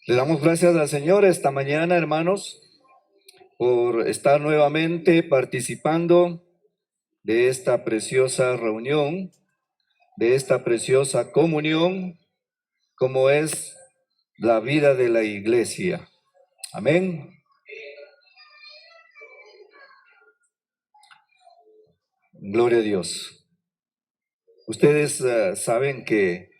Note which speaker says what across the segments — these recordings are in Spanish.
Speaker 1: Le damos gracias al Señor esta mañana, hermanos, por estar nuevamente participando de esta preciosa reunión, de esta preciosa comunión, como es la vida de la iglesia. Amén. Gloria a Dios. Ustedes saben que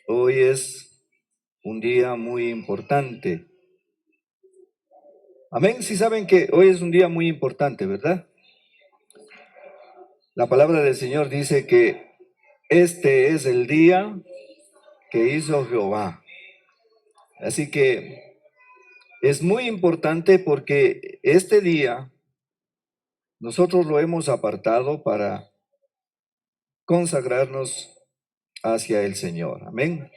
Speaker 1: hoy es un día muy importante. Amén. Sí saben que hoy es un día muy importante, ¿verdad? La palabra del Señor dice que este es el día que hizo Jehová. Así que es muy importante porque este día nosotros lo hemos apartado para consagrarnos hacia el Señor. Amén.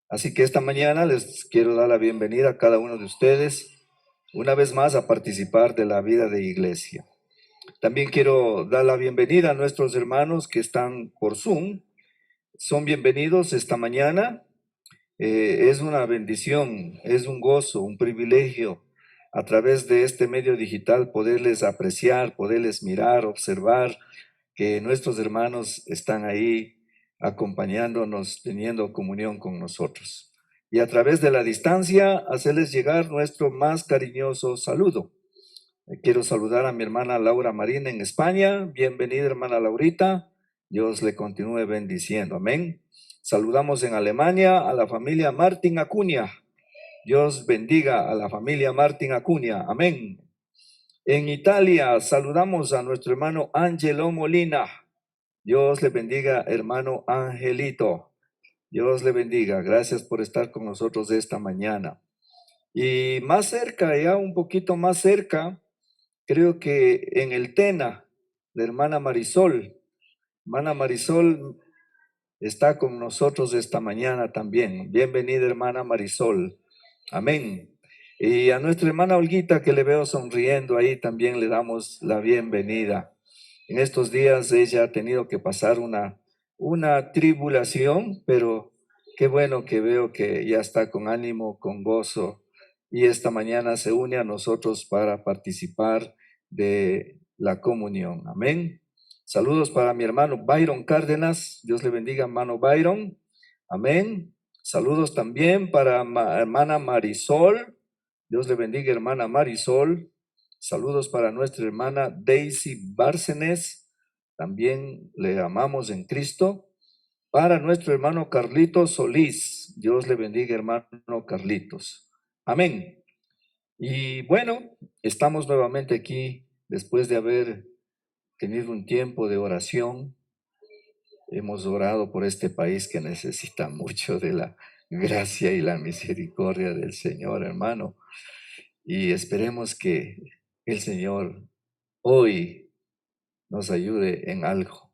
Speaker 1: Así que esta mañana les quiero dar la bienvenida a cada uno de ustedes una vez más a participar de la vida de iglesia. También quiero dar la bienvenida a nuestros hermanos que están por Zoom. Son bienvenidos esta mañana. Es una bendición, es un gozo, un privilegio a través de este medio digital poderles apreciar, poderles mirar, observar que nuestros hermanos están ahí acompañándonos, teniendo comunión con nosotros. Y a través de la distancia, hacerles llegar nuestro más cariñoso saludo. Quiero saludar a mi hermana Laura Marín en España. Bienvenida, hermana Laurita. Dios le continúe bendiciendo. Amén. Saludamos en Alemania a la familia Martín Acuña. Dios bendiga a la familia Martín Acuña. Amén. En Italia saludamos a nuestro hermano Angelo Molina. Dios le bendiga, hermano Angelito. Dios le bendiga. Gracias por estar con nosotros esta mañana. Y más cerca, ya un poquito más cerca, creo que en el Tena, la hermana Marisol. Hermana Marisol está con nosotros esta mañana también. Bienvenida, hermana Marisol. Amén. Y a nuestra hermana Olguita, que le veo sonriendo ahí, también le damos la bienvenida. En estos días ella ha tenido que pasar una tribulación, pero qué bueno que veo que ya está con ánimo, con gozo. Y esta mañana se une a nosotros para participar de la comunión. Amén. Saludos para mi hermano Byron Cárdenas. Dios le bendiga, hermano Byron. Amén. Saludos también para hermana Marisol. Dios le bendiga, hermana Marisol. Saludos para nuestra hermana Daisy Bárcenes. También le amamos en Cristo. Para nuestro hermano Carlitos Solís. Dios le bendiga, hermano Carlitos. Amén. Y bueno, estamos nuevamente aquí después de haber tenido un tiempo de oración. Hemos orado por este país que necesita mucho de la gracia y la misericordia del Señor, hermano. Y esperemos que el Señor hoy nos ayude en algo,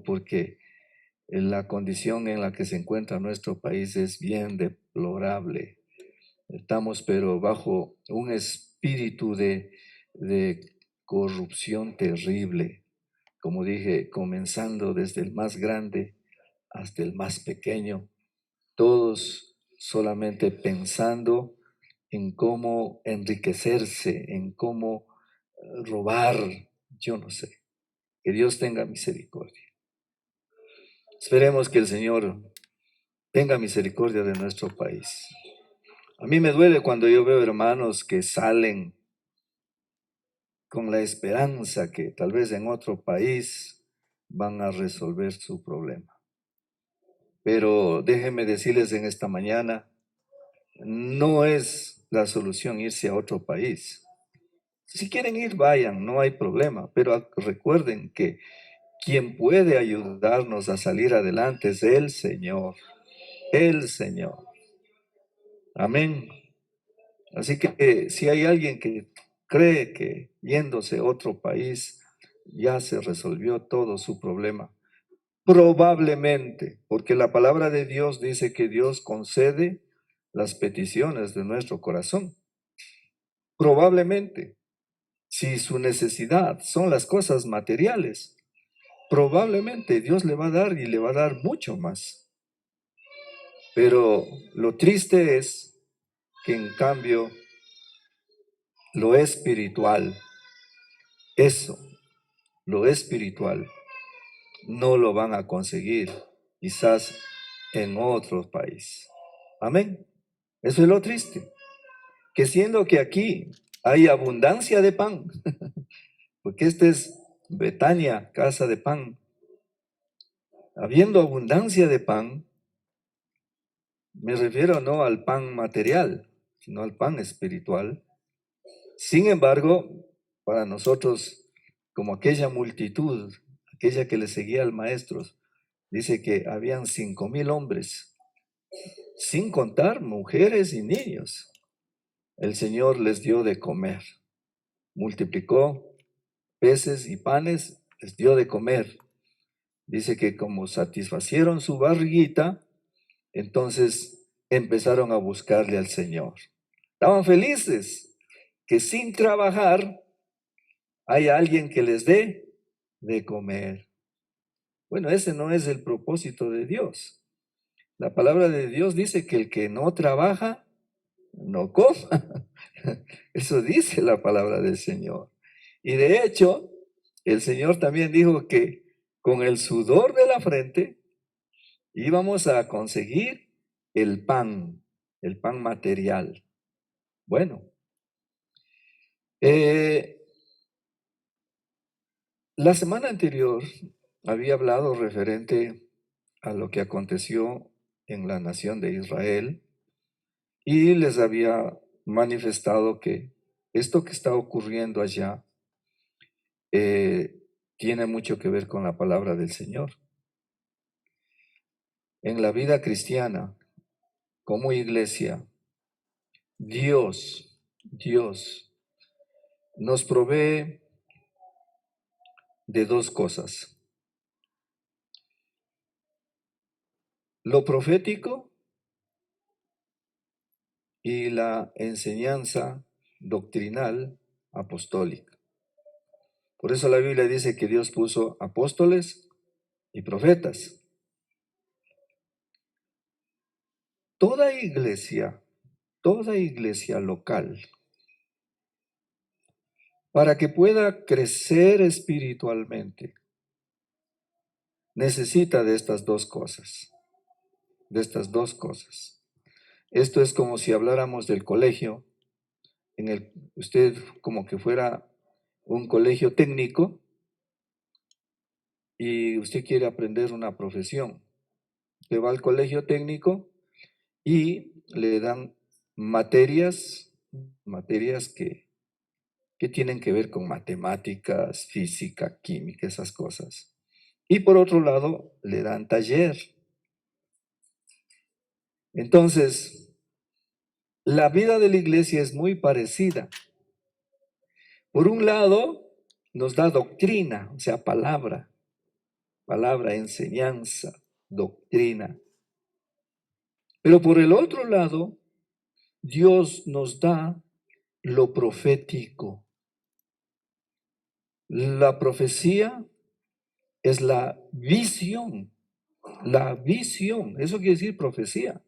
Speaker 1: porque la condición en la que se encuentra nuestro país es bien deplorable. Estamos pero bajo un espíritu de corrupción terrible. Como dije, comenzando desde el más grande hasta el más pequeño, todos solamente pensando en cómo enriquecerse, en cómo robar, yo no sé. Que Dios tenga misericordia. Esperemos que el Señor tenga misericordia de nuestro país. A mí me duele cuando yo veo hermanos que salen con la esperanza que tal vez en otro país van a resolver su problema. Pero déjenme decirles en esta mañana, no es la solución irse a otro país. Si quieren ir, vayan, no hay problema, pero recuerden que quien puede ayudarnos a salir adelante es el Señor, el Señor. Amén. Así que si hay alguien que cree que yéndose a otro país ya se resolvió todo su problema, probablemente, porque la palabra de Dios dice que Dios concede las peticiones de nuestro corazón. Probablemente, si su necesidad son las cosas materiales, probablemente Dios le va a dar y le va a dar mucho más. Pero lo triste es que en cambio lo espiritual, eso, lo espiritual, no lo van a conseguir quizás en otro país. Amén. Eso es lo triste. Que siendo que aquí hay abundancia de pan, porque este es Betania, casa de pan, habiendo abundancia de pan, me refiero no al pan material, sino al pan espiritual. Sin embargo, para nosotros, como aquella multitud, aquella que le seguía al maestro, dice que habían 5,000 hombres, sin contar mujeres y niños. El Señor les dio de comer, multiplicó peces y panes, les dio de comer. Dice que como satisfacieron su barriguita, entonces empezaron a buscarle al Señor. Estaban felices que sin trabajar hay alguien que les dé de comer. Bueno, ese no es el propósito de Dios. La palabra de Dios dice que el que no trabaja, no coma. Eso dice la palabra del Señor. Y de hecho, el Señor también dijo que con el sudor de la frente íbamos a conseguir el pan material. Bueno, la semana anterior había hablado referente a lo que aconteció en la nación de Israel y les había manifestado que esto que está ocurriendo allá tiene mucho que ver con la palabra del Señor. En la vida cristiana, como iglesia, Dios nos provee de dos cosas: lo profético y la enseñanza doctrinal apostólica. Por eso la Biblia dice que Dios puso apóstoles y profetas. Toda iglesia local, para que pueda crecer espiritualmente, necesita de estas dos cosas, Esto es como si habláramos del colegio, usted como que fuera un colegio técnico y usted quiere aprender una profesión. Usted va al colegio técnico y le dan materias que tienen que ver con matemáticas, física, química, esas cosas. Y por otro lado, le dan taller. Entonces, la vida de la iglesia es muy parecida. Por un lado, nos da doctrina, o sea, palabra, enseñanza, doctrina. Pero por el otro lado, Dios nos da lo profético. La profecía es la visión, eso quiere decir profecía,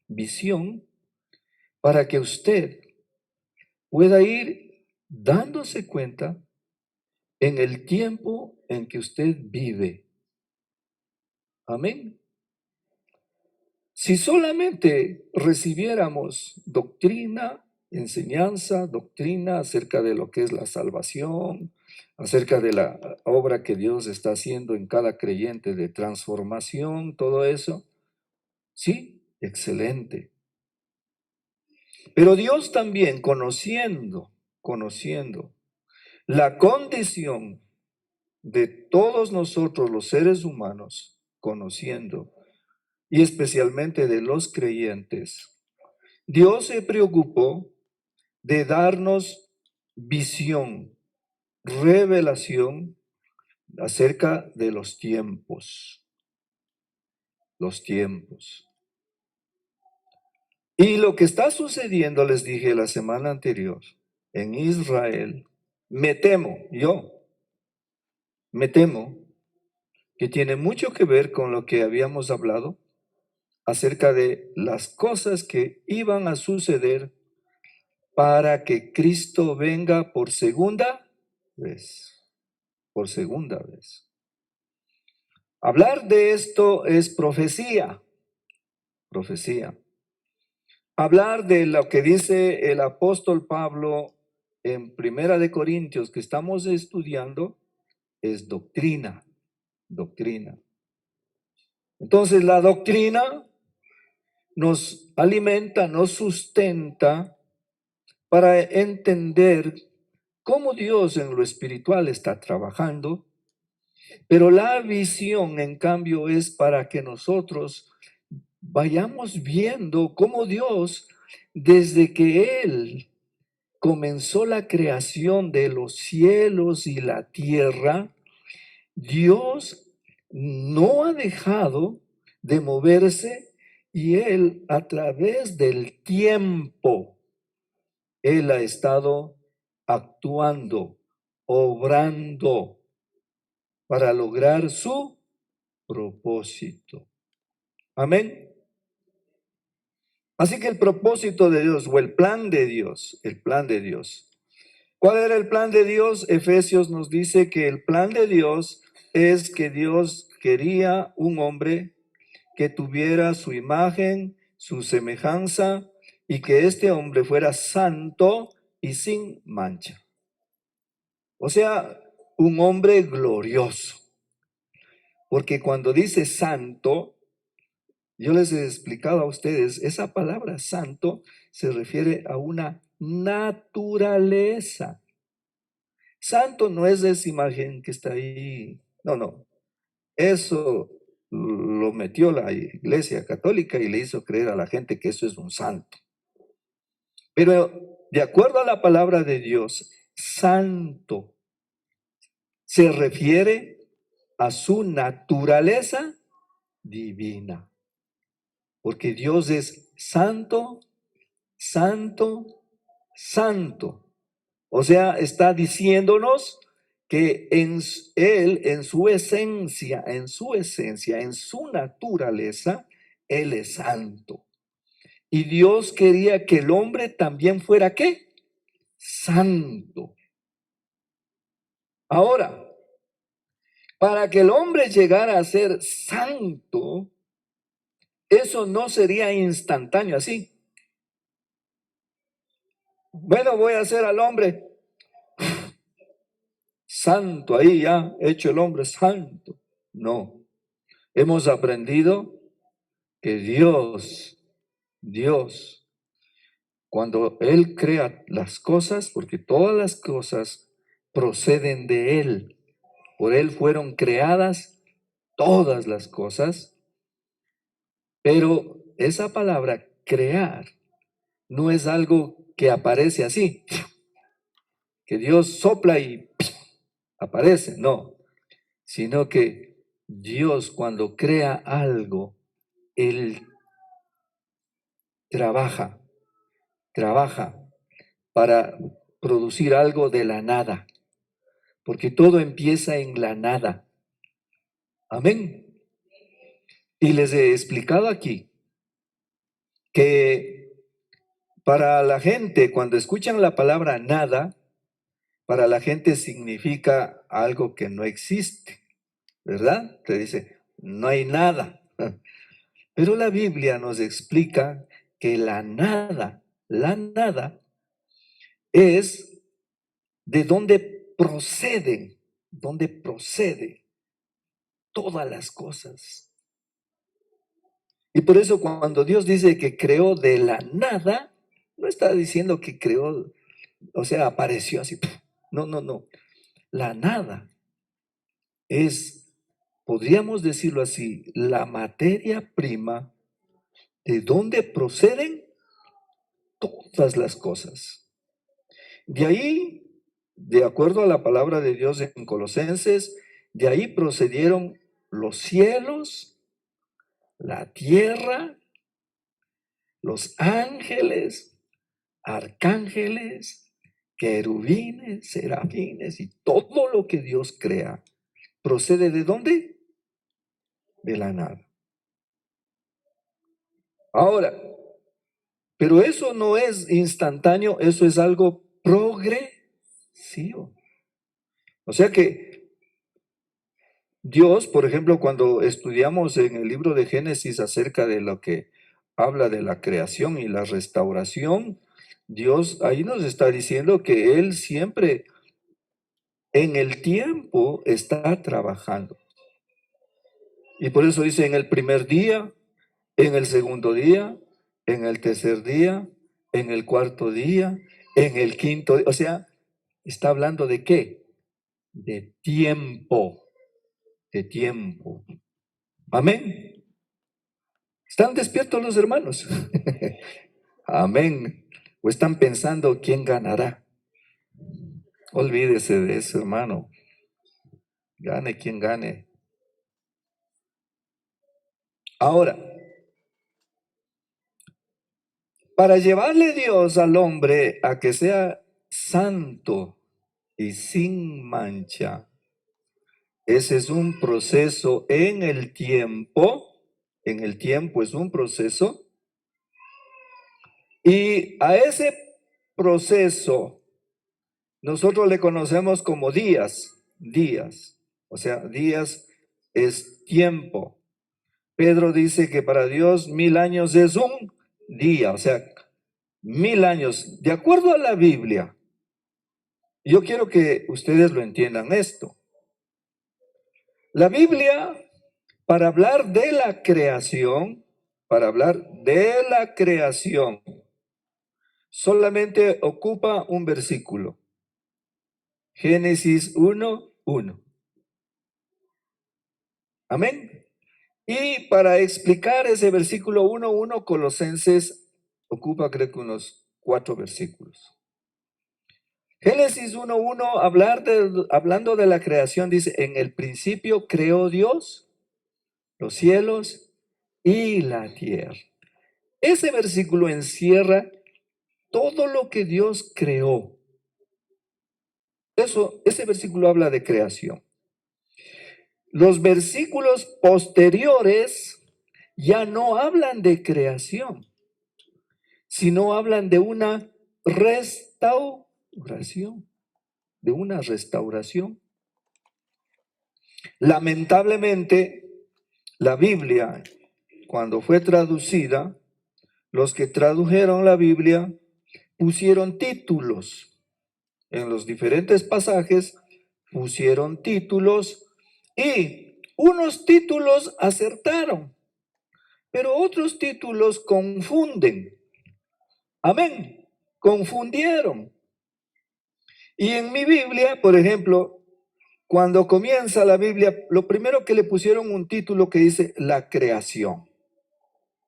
Speaker 1: visión, para que usted pueda ir dándose cuenta en el tiempo en que usted vive. Amén. Si solamente recibiéramos enseñanza, doctrina acerca de lo que es la salvación, acerca de la obra que Dios está haciendo en cada creyente de transformación, todo eso, sí, excelente. Pero Dios también, conociendo la condición de todos nosotros los seres humanos, y especialmente de los creyentes, Dios se preocupó de darnos visión, revelación acerca de los tiempos. Y lo que está sucediendo, les dije la semana anterior, en Israel, me temo que tiene mucho que ver con lo que habíamos hablado acerca de las cosas que iban a suceder para que Cristo venga por segunda vez. Por segunda vez. Hablar de esto es profecía. Profecía. Hablar de lo que dice el apóstol Pablo en Primera de Corintios que estamos estudiando es doctrina. Doctrina. Entonces la doctrina nos alimenta, nos sustenta para entender cómo Dios en lo espiritual está trabajando, pero la visión, en cambio, es para que nosotros vayamos viendo cómo Dios, desde que Él comenzó la creación de los cielos y la tierra, Dios no ha dejado de moverse y Él a través del tiempo, Él ha estado actuando, obrando para lograr su propósito. Amén. Así que el propósito de Dios o el plan de Dios, el plan de Dios. ¿Cuál era el plan de Dios? Efesios nos dice que el plan de Dios es que Dios quería un hombre que tuviera su imagen, su semejanza y que este hombre fuera santo y sin mancha. O sea, un hombre glorioso. Porque cuando dice santo, yo les he explicado a ustedes, esa palabra santo se refiere a una naturaleza. Santo no es esa imagen que está ahí. No, no. Eso lo metió la Iglesia Católica y le hizo creer a la gente que eso es un santo. Pero de acuerdo a la palabra de Dios, santo se refiere a su naturaleza divina. Porque Dios es santo, santo, santo. O sea, está diciéndonos que Él, en su esencia, en su naturaleza, Él es santo. Y Dios quería que el hombre también fuera, ¿qué? Santo. Ahora, para que el hombre llegara a ser santo, eso no sería instantáneo así. Bueno, voy a hacer al hombre santo, ahí ya hecho el hombre santo. No, hemos aprendido que Dios, cuando Él crea las cosas, porque todas las cosas proceden de Él, por Él fueron creadas todas las cosas, pero esa palabra crear no es algo que aparece así, que Dios sopla y aparece, no, sino que Dios cuando crea algo, Él trabaja para producir algo de la nada, porque todo empieza en la nada. Amén. Y les he explicado aquí que para la gente, cuando escuchan la palabra nada, para la gente significa algo que no existe, ¿verdad? Te dice, no hay nada. Pero la Biblia nos explica que la nada es de donde procede todas las cosas. Y por eso cuando Dios dice que creó de la nada, no está diciendo que creó, o sea, apareció así. No, no, no. La nada es, podríamos decirlo así, la materia prima de donde proceden todas las cosas. De ahí, de acuerdo a la palabra de Dios en Colosenses, de ahí procedieron los cielos, la tierra, los ángeles, arcángeles, querubines, serafines y todo lo que Dios crea. ¿Procede de dónde? de la nada. Ahora, pero eso no es instantáneo, eso es algo progresivo. O sea que Dios, por ejemplo, cuando estudiamos en el libro de Génesis acerca de lo que habla de la creación y la restauración, Dios ahí nos está diciendo que Él siempre en el tiempo está trabajando. Y por eso dice en el primer día, en el segundo día, en el tercer día, en el cuarto día, en el quinto día. O sea, está hablando de qué? De tiempo, de tiempo. Amén. ¿Están despiertos los hermanos? Amén. ¿O están pensando quién ganará? Olvídese de eso, hermano. Gane quien gane. Ahora, para llevarle Dios al hombre a que sea santo y sin mancha, ese es un proceso en el tiempo es un proceso, y a ese proceso nosotros le conocemos como días, o sea, días es tiempo. Pedro dice que para Dios 1000 años es un día, o sea, 1000 años. De acuerdo a la Biblia, yo quiero que ustedes lo entiendan esto. La Biblia, para hablar de la creación, solamente ocupa un versículo. Génesis 1:1. Amén. Y para explicar ese versículo 1:1, Colosenses ocupa creo que unos 4 versículos. Génesis 1:1, hablando de la creación, dice, en el principio creó Dios los cielos y la tierra. Ese versículo encierra todo lo que Dios creó. Ese versículo habla de creación. Los versículos posteriores ya no hablan de creación, sino hablan de una restauración, Lamentablemente, la Biblia, cuando fue traducida, los que tradujeron la Biblia pusieron títulos. En los diferentes pasajes pusieron títulos y unos títulos acertaron, pero otros títulos confunden. Amén. Confundieron. Y en mi Biblia, por ejemplo, cuando comienza la Biblia, lo primero que le pusieron un título que dice la creación.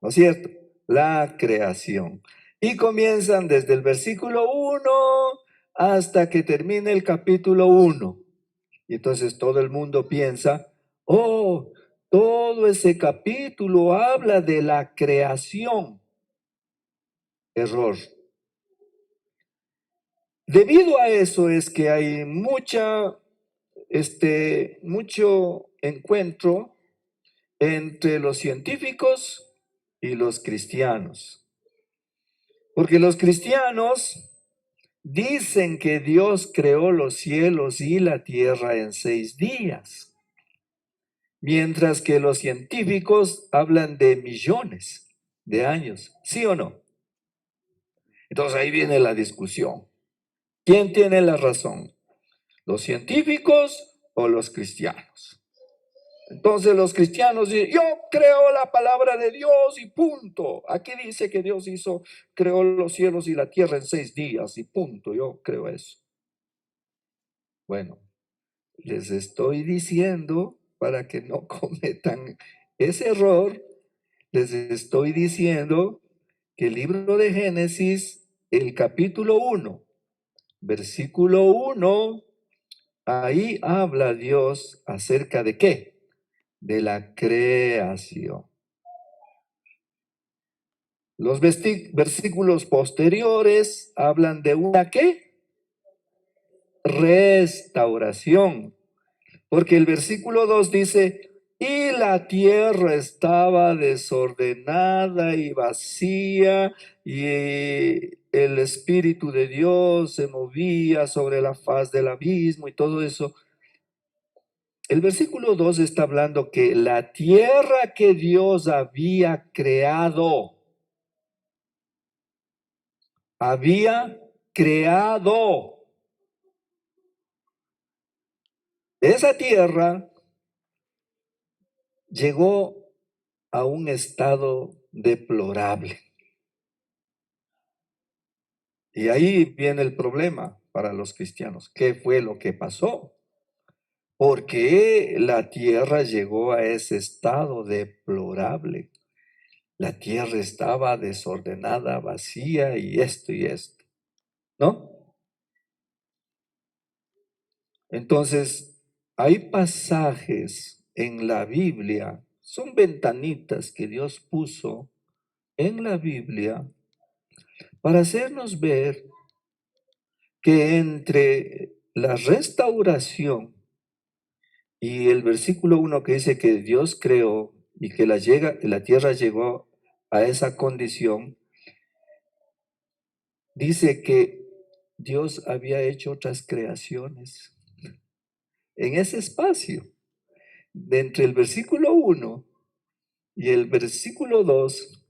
Speaker 1: ¿No es cierto? La creación. Y comienzan desde el versículo 1 hasta que termine el capítulo 1. Y entonces todo el mundo piensa, oh, todo ese capítulo habla de la creación. Error. Debido a eso es que hay mucho encuentro entre los científicos y los cristianos. Porque los cristianos dicen que Dios creó los cielos y la tierra en 6 días, mientras que los científicos hablan de millones de años, ¿sí o no? Entonces ahí viene la discusión. ¿Quién tiene la razón? ¿Los científicos o los cristianos? Entonces los cristianos dicen, yo creo la palabra de Dios y punto. Aquí dice que Dios creó los cielos y la tierra en 6 días y punto. Yo creo eso. Bueno, les estoy diciendo para que no cometan ese error, les estoy diciendo que el libro de Génesis, el capítulo 1, versículo 1, ahí habla Dios acerca de ¿qué? De la creación. Los versículos posteriores hablan de una ¿qué? Restauración. Porque el versículo 2 dice, y la tierra estaba desordenada y vacía, y el Espíritu de Dios se movía sobre la faz del abismo y todo eso. El versículo 2 está hablando que la tierra que Dios había creado, esa tierra llegó a un estado deplorable. Y ahí viene el problema para los cristianos. ¿Qué fue lo que pasó? ¿Por qué la tierra llegó a ese estado deplorable? La tierra estaba desordenada, vacía y esto, ¿no? Entonces, hay pasajes en la Biblia, son ventanitas que Dios puso en la Biblia para hacernos ver que entre la restauración y el versículo 1 que dice que Dios creó y que la tierra llegó a esa condición, dice que Dios había hecho otras creaciones en ese espacio. De entre el versículo 1 y el versículo 2,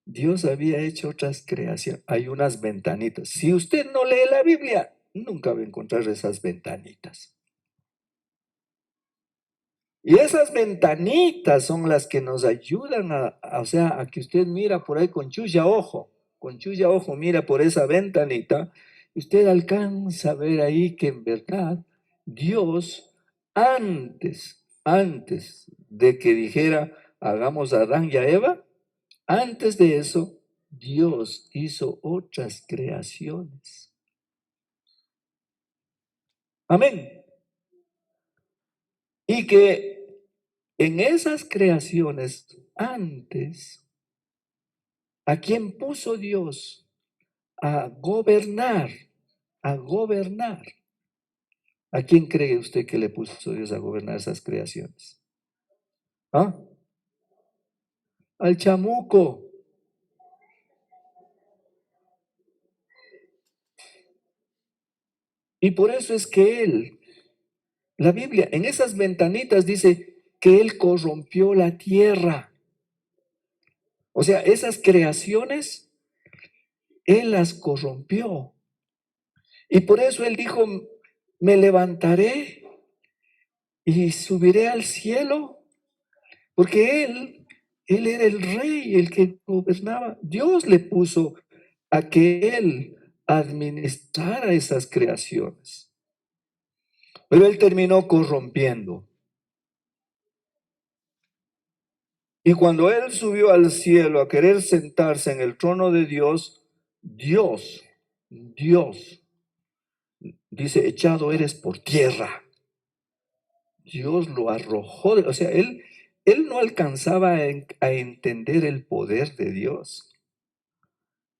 Speaker 1: Dios había hecho otras creaciones. Hay unas ventanitas. Si usted no lee la Biblia, nunca va a encontrar esas ventanitas. Y esas ventanitas son las que nos ayudan o sea, a que usted mira por ahí con chulla ojo, mira por esa ventanita, y usted alcanza a ver ahí que en verdad Dios antes de que dijera hagamos a Adán y a Eva, antes de eso, Dios hizo otras creaciones. Amén. Y que en esas creaciones antes, ¿a quién puso Dios a gobernar? A gobernar. ¿A quién cree usted que le puso Dios a gobernar esas creaciones? ¿Ah? Al chamuco. Y por eso es que la Biblia, en esas ventanitas dice que él corrompió la tierra. O sea, esas creaciones, él las corrompió. Y por eso él dijo, me levantaré y subiré al cielo, porque él era el rey, el que gobernaba. Dios le puso a que él administrara esas creaciones. Pero él terminó corrompiendo. Y cuando él subió al cielo a querer sentarse en el trono de Dios, Dios, dice, echado eres por tierra. Dios lo arrojó, o sea, él no alcanzaba a entender el poder de Dios.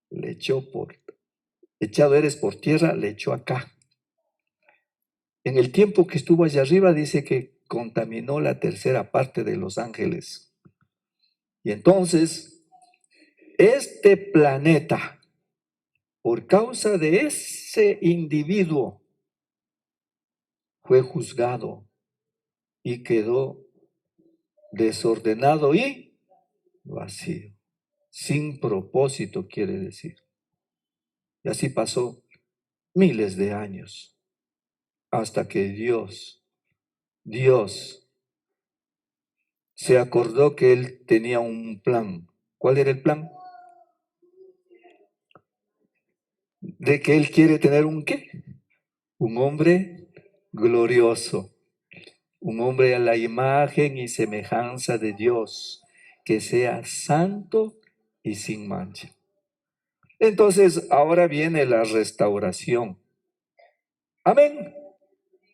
Speaker 1: Le echado eres por tierra, le echó acá. En el tiempo que estuvo allá arriba dice que contaminó la tercera parte de los ángeles. Y entonces, este planeta, por causa de ese individuo, fue juzgado y quedó desordenado y vacío. Sin propósito, quiere decir. Y así pasó miles de años hasta que Dios se acordó que él tenía un plan. ¿Cuál era el plan? De que él quiere tener un ¿qué? Un hombre glorioso, un hombre a la imagen y semejanza de Dios, que sea santo y sin mancha. Entonces, ahora viene la restauración. Amén.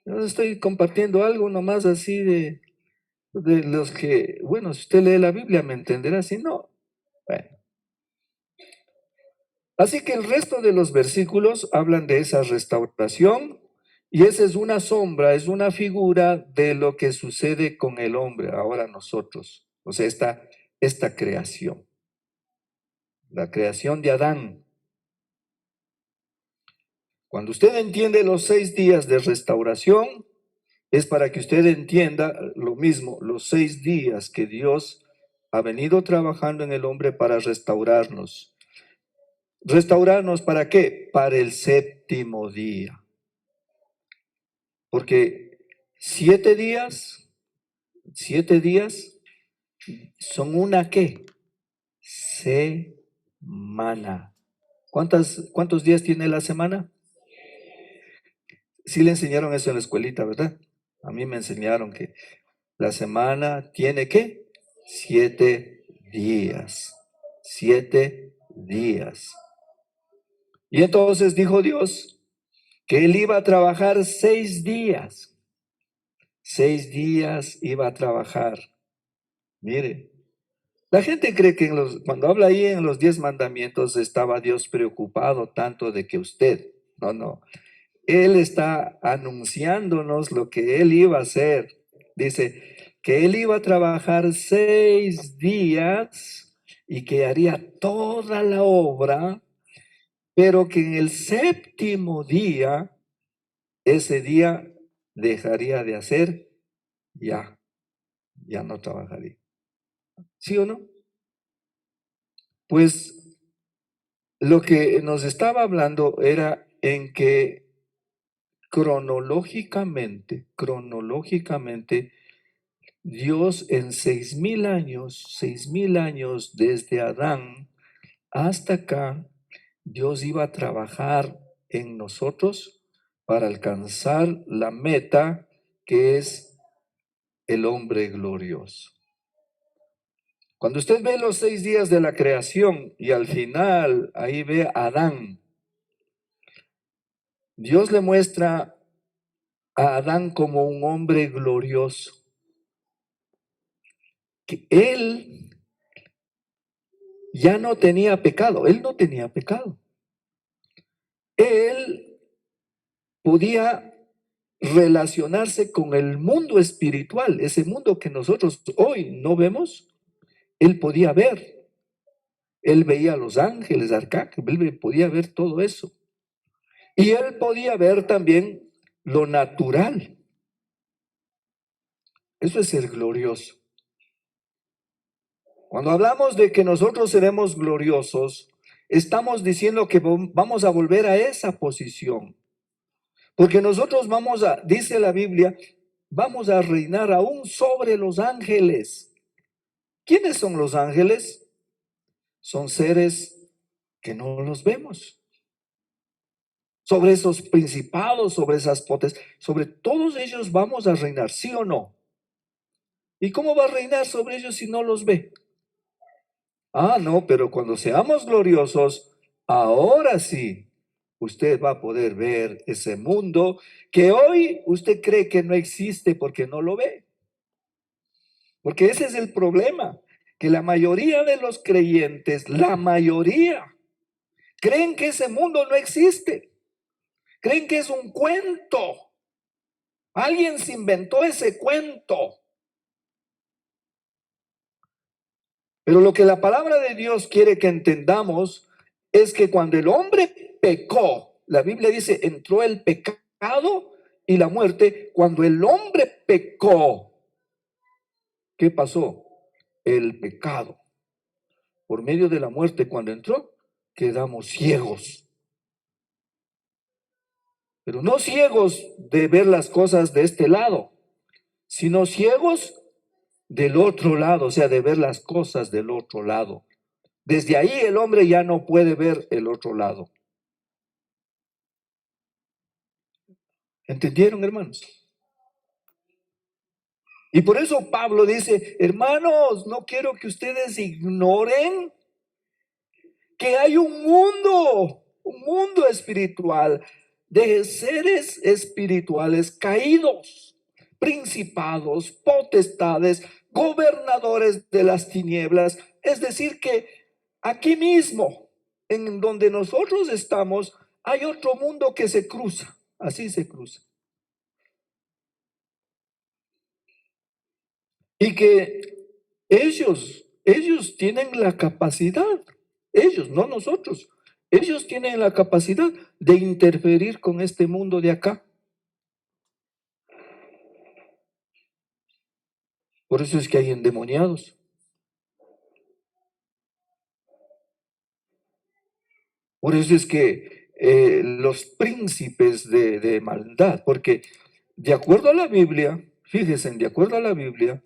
Speaker 1: Yo estoy compartiendo algo nomás así de los que, bueno, si usted lee la Biblia me entenderá, si no, bueno. Así que el resto de los versículos hablan de esa restauración Y esa es una sombra, es una figura de lo que sucede con el hombre, ahora nosotros. O sea, esta creación, la creación de Adán. Cuando usted entiende los 6 días de restauración, es para que usted entienda lo mismo, los 6 días que Dios ha venido trabajando en el hombre para restaurarnos. ¿Restaurarnos para qué? Para el séptimo día. Porque 7 días, 7 días son una ¿qué? Semana. ¿Cuántos días tiene la semana? Sí le enseñaron eso en la escuelita, ¿verdad? A mí me enseñaron que la semana tiene ¿qué? 7 días. 7 días. Y entonces dijo Dios que él iba a trabajar 6 días. 6 días iba a trabajar. Mire, la gente cree que cuando habla ahí en los 10 mandamientos estaba Dios preocupado tanto de que usted, no. Él está anunciándonos lo que él iba a hacer. Dice que él iba a trabajar 6 días y que haría toda la obra, pero que en el séptimo día, ese día dejaría de hacer, ya no trabajaría. ¿Sí o no? Pues lo que nos estaba hablando era en que cronológicamente, Dios en 6,000 años desde Adán hasta acá, Dios iba a trabajar en nosotros para alcanzar la meta que es el hombre glorioso. Cuando usted ve los 6 días de la creación y al final ahí ve a Adán, Dios le muestra a Adán como un hombre glorioso, que él ya no tenía pecado, él no tenía pecado. Él podía relacionarse con el mundo espiritual, ese mundo que nosotros hoy no vemos, él podía ver. Él veía a los ángeles, arcángeles, él podía ver todo eso. Y él podía ver también lo natural. Eso es ser glorioso. Cuando hablamos de que nosotros seremos gloriosos, estamos diciendo que vamos a volver a esa posición. Porque nosotros dice la Biblia, vamos a reinar aún sobre los ángeles. ¿Quiénes son los ángeles? Son seres que no los vemos. Sobre esos principados, sobre esas potestades, sobre todos ellos vamos a reinar, ¿sí o no? ¿Y cómo va a reinar sobre ellos si no los ve? No, pero cuando seamos gloriosos, ahora sí, usted va a poder ver ese mundo que hoy usted cree que no existe porque no lo ve. Porque ese es el problema, que la mayoría de los creyentes, la mayoría, creen que ese mundo no existe. Creen que es un cuento. Alguien se inventó ese cuento. Pero lo que la palabra de Dios quiere que entendamos es que cuando el hombre pecó, la Biblia dice, entró el pecado y la muerte. Cuando el hombre pecó, ¿qué pasó? El pecado. Por medio de la muerte, cuando entró, quedamos ciegos. Pero no ciegos de ver las cosas de este lado, sino ciegos del otro lado, o sea, de ver las cosas del otro lado. Desde ahí el hombre ya no puede ver el otro lado. ¿Entendieron, hermanos? Y por eso Pablo dice, hermanos, no quiero que ustedes ignoren que hay un mundo espiritual de seres espirituales caídos, principados, potestades, gobernadores de las tinieblas. Es decir, que aquí mismo, en donde nosotros estamos, hay otro mundo que se cruza, así se cruza. y que ellos tienen la capacidad, ellos, no nosotros, ellos tienen la capacidad de interferir con este mundo de acá. Por eso es que hay endemoniados. Por eso es que los príncipes de maldad, porque de acuerdo a la Biblia, fíjense, de acuerdo a la Biblia,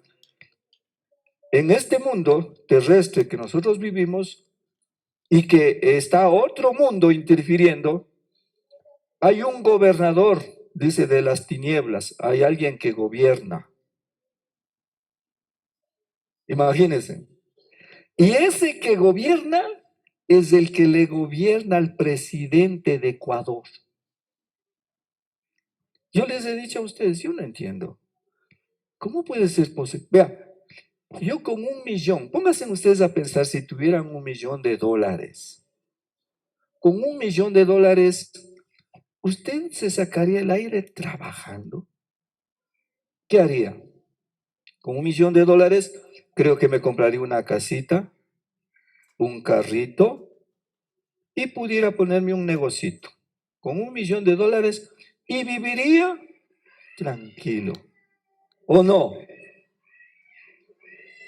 Speaker 1: en este mundo terrestre que nosotros vivimos y que está otro mundo interfiriendo, hay un gobernador, dice, de las tinieblas, hay alguien que gobierna. Imagínense. Y ese que gobierna es el que le gobierna al presidente de Ecuador. Yo les he dicho a ustedes, yo no entiendo. ¿Cómo puede ser posible? Vea, yo con 1 millón, pónganse ustedes a pensar si tuvieran $1 millón. Con $1 millón, ¿usted se sacaría el aire trabajando? ¿Qué haría? Con $1 millón, creo que me compraría una casita, un carrito y pudiera ponerme un negocito. Con $1 millón y viviría tranquilo. ¿O no?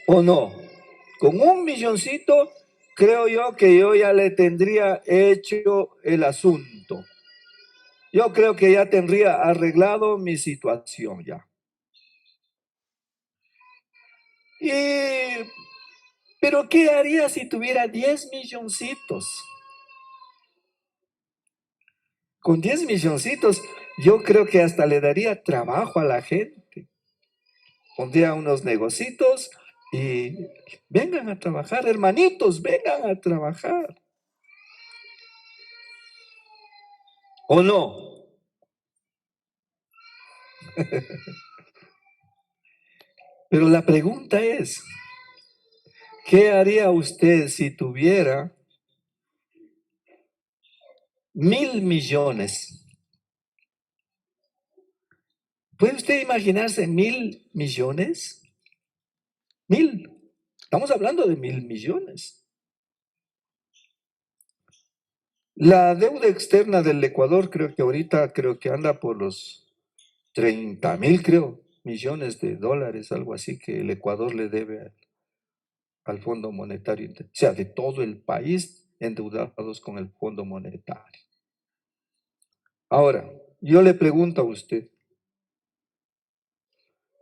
Speaker 1: ¿O no? Con 1 milloncito, creo yo que yo ya le tendría hecho el asunto. Yo creo que ya tendría arreglado mi situación ya. Pero ¿qué haría si tuviera 10 milloncitos? Con 10 milloncitos, yo creo que hasta le daría trabajo a la gente. Pondría unos negocitos y vengan a trabajar, hermanitos, vengan a trabajar. ¿O no? Pero la pregunta es, ¿qué haría usted si tuviera 1.000 millones? ¿Puede usted imaginarse 1.000 millones? 1.000. Estamos hablando de 1.000 millones. La deuda externa del Ecuador creo que anda por los 30.000, millones de dólares, algo así que el Ecuador le debe al Fondo Monetario, o sea, de todo el país endeudados con el Fondo Monetario. Ahora, yo le pregunto a usted,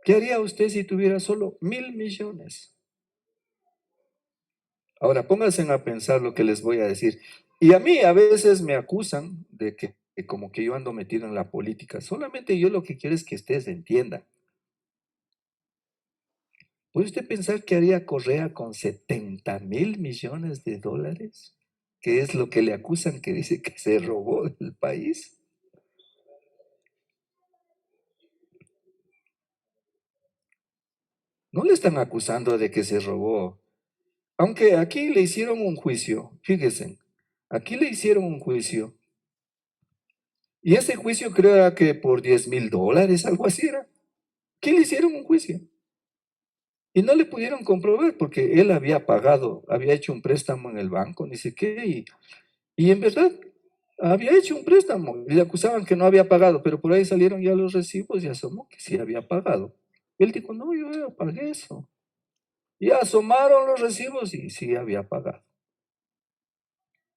Speaker 1: ¿qué haría usted si tuviera solo 1.000 millones? Ahora, pónganse a pensar lo que les voy a decir. Y a mí a veces me acusan de que como que yo ando metido en la política. Solamente yo lo que quiero es que ustedes entiendan. ¿Puede usted pensar que haría Correa con 70.000 millones de dólares? ¿Qué es lo que le acusan que dice que se robó del país? No le están acusando de que se robó. Aunque aquí le hicieron un juicio, fíjense, aquí le hicieron un juicio. Y ese juicio creo era que por $10.000, algo así era. ¿Qué le hicieron un juicio? Y no le pudieron comprobar porque él había pagado, había hecho un préstamo en el banco, ni sé qué, y en verdad había hecho un préstamo. Y le acusaban que no había pagado, pero por ahí salieron ya los recibos y asomó que sí había pagado. Él dijo, no, yo ya pagué eso. Y asomaron los recibos y sí había pagado.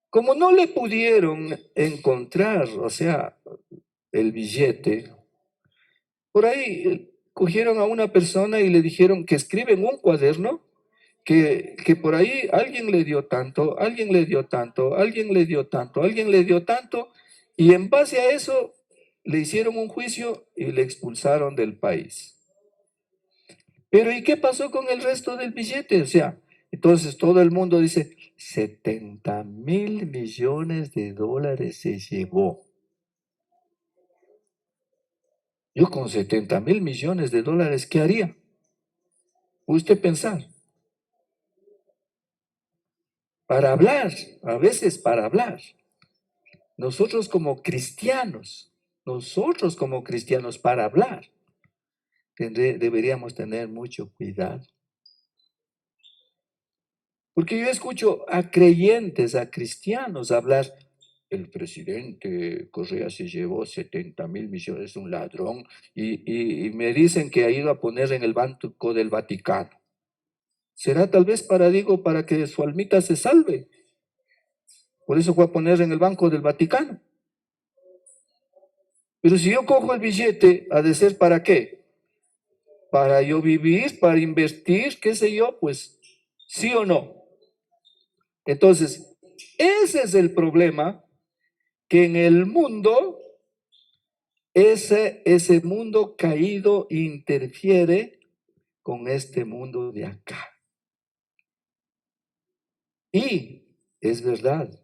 Speaker 1: Como no le pudieron encontrar, o sea, el billete, por ahí cogieron a una persona y le dijeron que escribe en un cuaderno que por ahí alguien le dio tanto, alguien le dio tanto, alguien le dio tanto, alguien le dio tanto, y en base a eso le hicieron un juicio y le expulsaron del país. Pero ¿y qué pasó con el resto del billete? O sea, entonces todo el mundo dice, 70.000 millones de dólares se llevó. Yo con 70.000 millones de dólares, ¿qué haría? Usted pensar. Para hablar, a veces para hablar. Nosotros como cristianos para hablar. deberíamos tener mucho cuidado. Porque yo escucho a creyentes, a cristianos hablar, el presidente Correa se llevó 70.000 millones, es un ladrón, y me dicen que ha ido a poner en el Banco del Vaticano. ¿Será tal vez para que su almita se salve? Por eso fue a poner en el Banco del Vaticano. Pero si yo cojo el billete, ¿ha de ser para qué? Para yo vivir, para invertir, qué sé yo, pues sí o no. Entonces, ese es el problema, que en el mundo, ese mundo caído interfiere con este mundo de acá. Y es verdad,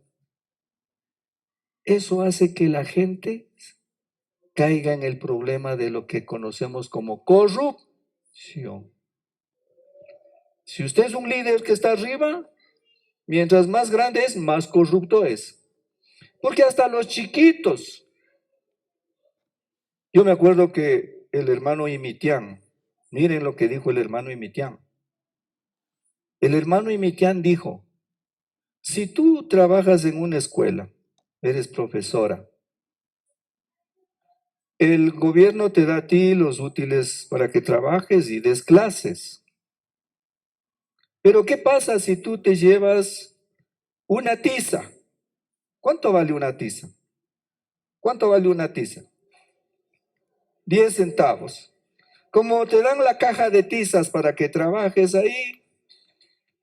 Speaker 1: eso hace que la gente caiga en el problema de lo que conocemos como corrupción. Si usted es un líder que está arriba, mientras más grande es, más corrupto es. Porque hasta los chiquitos. Yo me acuerdo que el hermano Imitián, miren lo que dijo el hermano Imitián. El hermano Imitián dijo, si tú trabajas en una escuela, eres profesora, el gobierno te da a ti los útiles para que trabajes y des clases. Pero ¿qué pasa si tú te llevas una tiza? ¿Cuánto vale una tiza? ¿Cuánto vale una tiza? 10 centavos. Como te dan la caja de tizas para que trabajes ahí,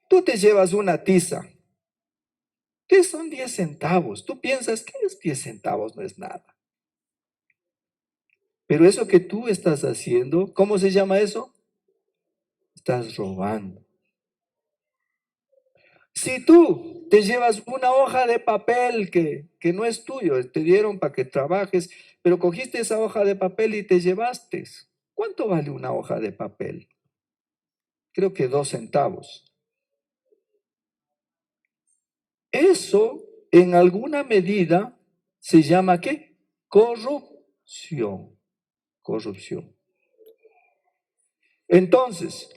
Speaker 1: tú te llevas una tiza. ¿Qué son 10 centavos? Tú piensas que es 10 centavos, no es nada. Pero eso que tú estás haciendo, ¿cómo se llama eso? Estás robando. Si tú te llevas una hoja de papel que no es tuyo, te dieron para que trabajes, pero cogiste esa hoja de papel y te llevaste. ¿Cuánto vale una hoja de papel? Creo que 2 centavos. Eso, en alguna medida, se llama ¿qué? Corrupción. Corrupción. Entonces,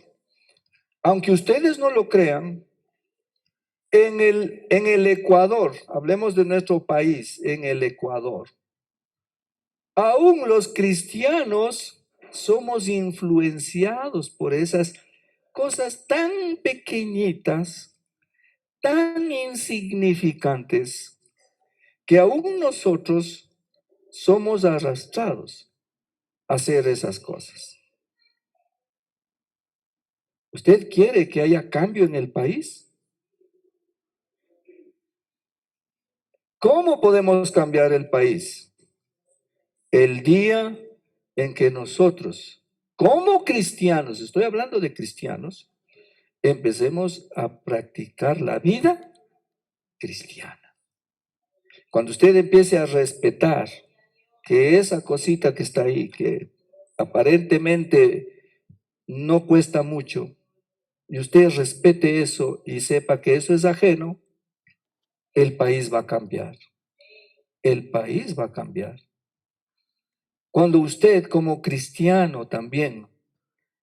Speaker 1: aunque ustedes no lo crean, en el Ecuador, hablemos de nuestro país, en el Ecuador, aún los cristianos somos influenciados por esas cosas tan pequeñitas, tan insignificantes, que aún nosotros somos arrastrados a hacer esas cosas. ¿Usted quiere que haya cambio en el país? ¿Cómo podemos cambiar el país? El día en que nosotros, como cristianos, estoy hablando de cristianos, empecemos a practicar la vida cristiana. Cuando usted empiece a respetar que esa cosita que está ahí, que aparentemente no cuesta mucho, y usted respete eso y sepa que eso es ajeno, el país va a cambiar. El país va a cambiar. Cuando usted como cristiano también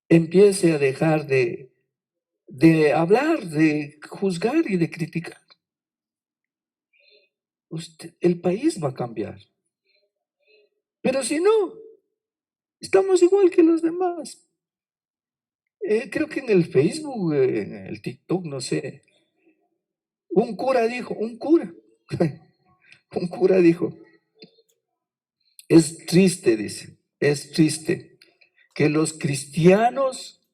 Speaker 1: empiece a dejar de hablar, de juzgar y de criticar, el país va a cambiar. Pero si no, estamos igual que los demás. Creo que en el Facebook, en el TikTok, no sé, un cura dijo, un cura dijo, es triste, dice, es triste que los cristianos,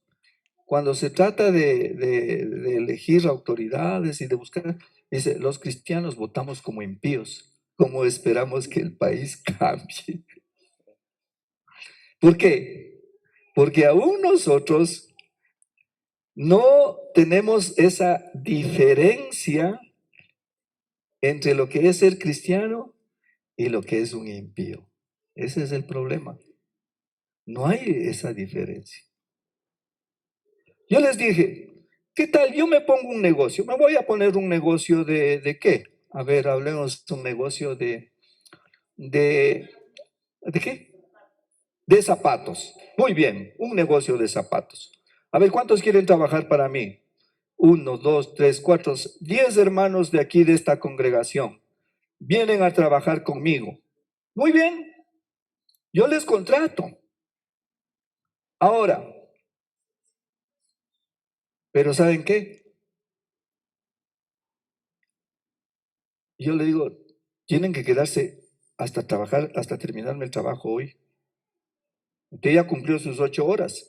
Speaker 1: cuando se trata de elegir autoridades y de buscar, dice, los cristianos votamos como impíos, como esperamos que el país cambie. ¿Por qué? Porque aún nosotros no tenemos esa diferencia entre lo que es ser cristiano y lo que es un impío. Ese es el problema. No hay esa diferencia. Yo les dije, ¿qué tal? Yo me pongo un negocio. Me voy a poner un negocio ¿de qué? A ver, hablemos de un negocio ¿de qué? De zapatos. Muy bien, un negocio de zapatos. A ver, ¿cuántos quieren trabajar para mí? 1, 2, 3, 4, 10 hermanos de aquí de esta congregación vienen a trabajar conmigo. Muy bien, yo les contrato. Ahora, pero ¿saben qué? Yo le digo, tienen que quedarse hasta trabajar, hasta terminarme el trabajo hoy. Usted ya cumplió sus 8 horas,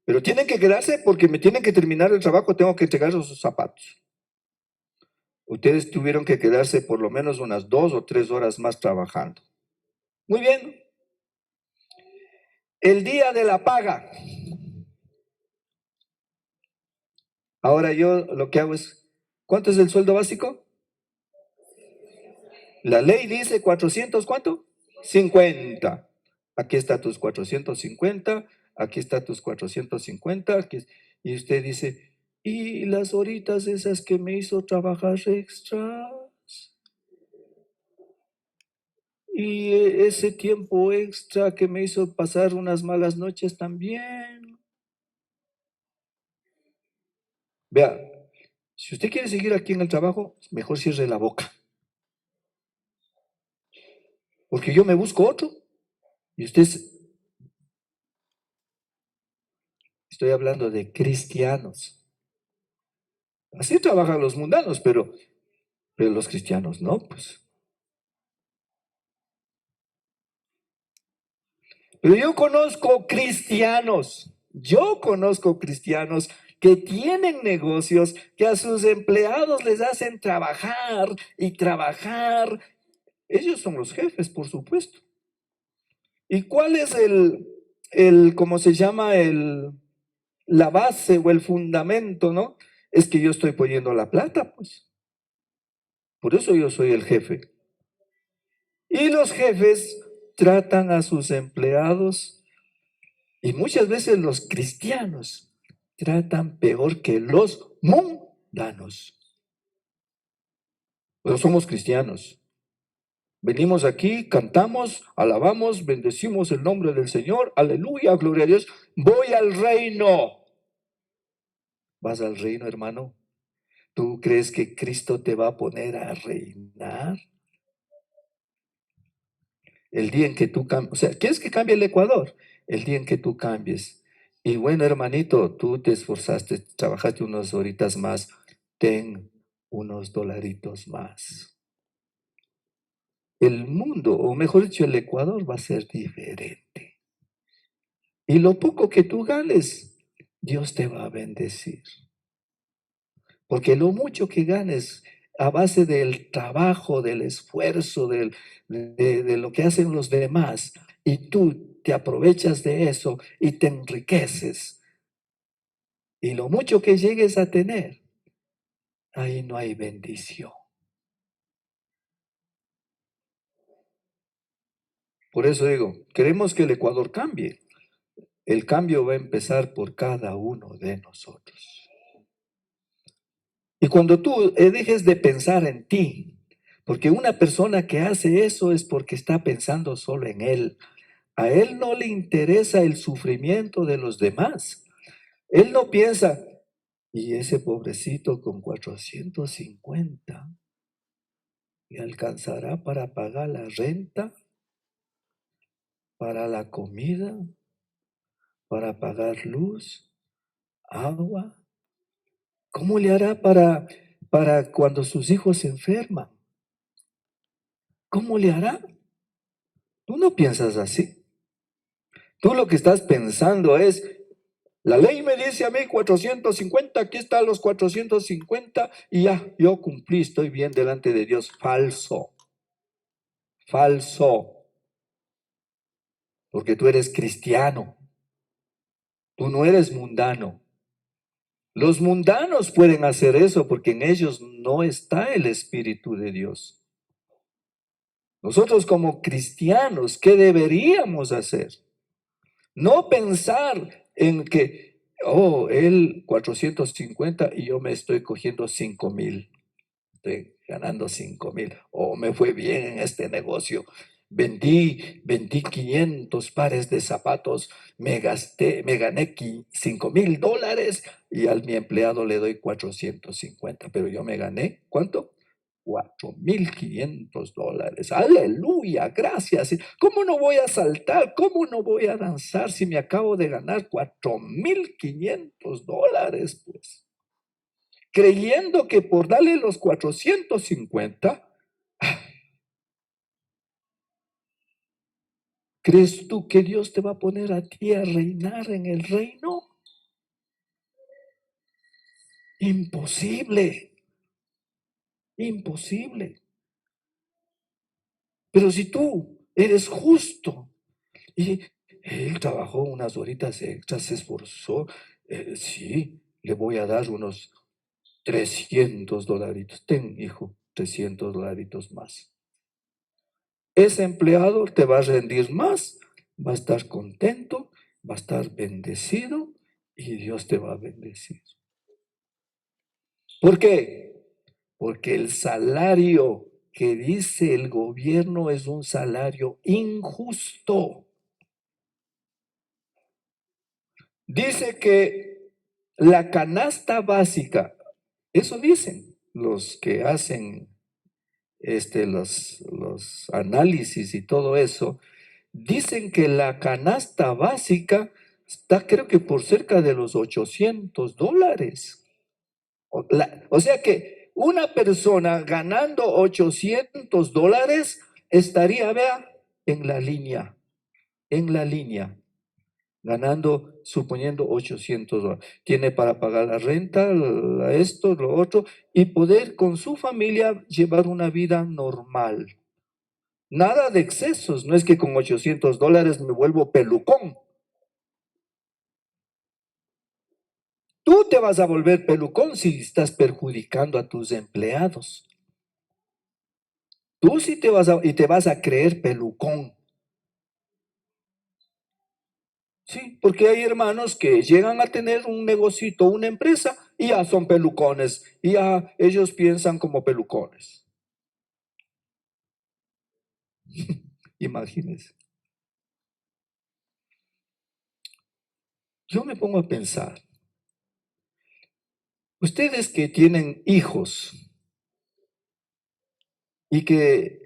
Speaker 1: pero tienen que quedarse porque me tienen que terminar el trabajo, tengo que entregar sus zapatos. Ustedes tuvieron que quedarse por lo menos unas 2 o 3 horas más trabajando. Muy bien. El día de la paga. Ahora yo lo que hago es, ¿cuánto es el sueldo básico? La ley dice 400, ¿cuánto? 50. Aquí está tus 450, aquí está tus 450, y usted dice, ¿y las horitas esas que me hizo trabajar extras? ¿Y ese tiempo extra que me hizo pasar unas malas noches también? Vea, si usted quiere seguir aquí en el trabajo, mejor cierre la boca. Porque yo me busco otro. Y usted, estoy hablando de cristianos. Así trabajan los mundanos, pero los cristianos no, pues. Pero yo conozco cristianos que tienen negocios, que a sus empleados les hacen trabajar y trabajar. Ellos son los jefes, por supuesto. ¿Y cuál es cómo se llama, la base o el fundamento, no? Es que yo estoy poniendo la plata, pues. Por eso yo soy el jefe. Y los jefes tratan a sus empleados, y muchas veces los cristianos tratan peor que los mundanos. Pero somos cristianos. Venimos aquí, cantamos, alabamos, bendecimos el nombre del Señor. Aleluya, gloria a Dios. Voy al reino. ¿Vas al reino, hermano? ¿Tú crees que Cristo te va a poner a reinar? El día en que tú cambies, o sea, ¿quieres que cambie el Ecuador? El día en que tú cambies. Y bueno, hermanito, tú te esforzaste, trabajaste unas horitas más, ten unos dolaritos más. El mundo, o mejor dicho, el Ecuador va a ser diferente. Y lo poco que tú ganes, Dios te va a bendecir. Porque lo mucho que ganes a base del trabajo, del esfuerzo, de lo que hacen los demás, y tú te aprovechas de eso y te enriqueces. Y lo mucho que llegues a tener, ahí no hay bendición. Por eso digo, queremos que el Ecuador cambie. El cambio va a empezar por cada uno de nosotros. Y cuando tú dejes de pensar en ti, porque una persona que hace eso es porque está pensando solo en él. A él no le interesa el sufrimiento de los demás. Él no piensa, y ese pobrecito con 450 le alcanzará para pagar la renta, para la comida, para pagar luz, agua. ¿Cómo le hará para cuando sus hijos se enferman? ¿Cómo le hará? Tú no piensas así. Tú lo que estás pensando es, la ley me dice a mí 450, aquí están los 450 y ya, yo cumplí, estoy bien delante de Dios. Falso, falso, porque tú eres cristiano, tú no eres mundano. Los mundanos pueden hacer eso porque en ellos no está el Espíritu de Dios. Nosotros como cristianos, ¿qué deberíamos hacer? No pensar en que, oh, él 450 y yo me estoy cogiendo 5,000. Estoy ganando 5,000. Oh, me fue bien en este negocio. vendí 500 pares de zapatos, me gané $5,000 y a mi empleado le doy 450, pero yo me gané, ¿cuánto? $4,500. Aleluya, gracias. ¿Cómo no voy a saltar? ¿Cómo no voy a danzar si me acabo de ganar $4,500? Pues creyendo que por darle los 450, ¿crees tú que Dios te va a poner a ti a reinar en el reino? Imposible, imposible. Pero si tú eres justo y él trabajó unas horitas extras, se esforzó, sí, le voy a dar unos $300. Ten, hijo, $300 más. Ese empleado te va a rendir más, va a estar contento, va a estar bendecido y Dios te va a bendecir. ¿Por qué? Porque el salario que dice el gobierno es un salario injusto. Dice que la canasta básica, eso dicen los que hacen los análisis y todo eso, dicen que la canasta básica está creo que por cerca de los $800. O sea que una persona ganando $800 estaría, vea, en la línea, ganando, suponiendo $800. Tiene para pagar la renta, esto, lo otro, y poder con su familia llevar una vida normal. Nada de excesos, no es que con $800 me vuelvo pelucón. Tú te vas a volver pelucón si estás perjudicando a tus empleados. Tú sí te vas a creer pelucón. Sí, porque hay hermanos que llegan a tener un negocito, una empresa, y ya son pelucones, y ya ellos piensan como pelucones. Imagínense. Yo me pongo a pensar, ustedes que tienen hijos y que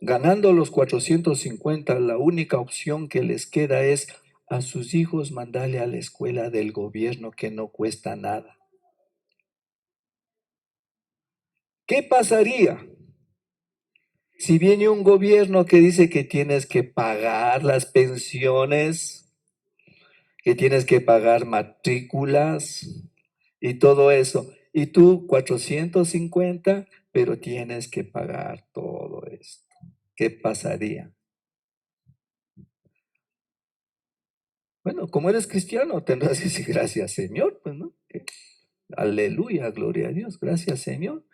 Speaker 1: ganando los 450, la única opción que les queda es a sus hijos mandarle a la escuela del gobierno que no cuesta nada. ¿Qué pasaría si viene un gobierno que dice que tienes que pagar las pensiones, que tienes que pagar matrículas y todo eso? Y tú 450, pero tienes que pagar todo esto. ¿Qué pasaría? Bueno, como eres cristiano, tendrás que decir gracias, Señor, pues, ¿no? Aleluya, gloria a Dios, gracias, Señor.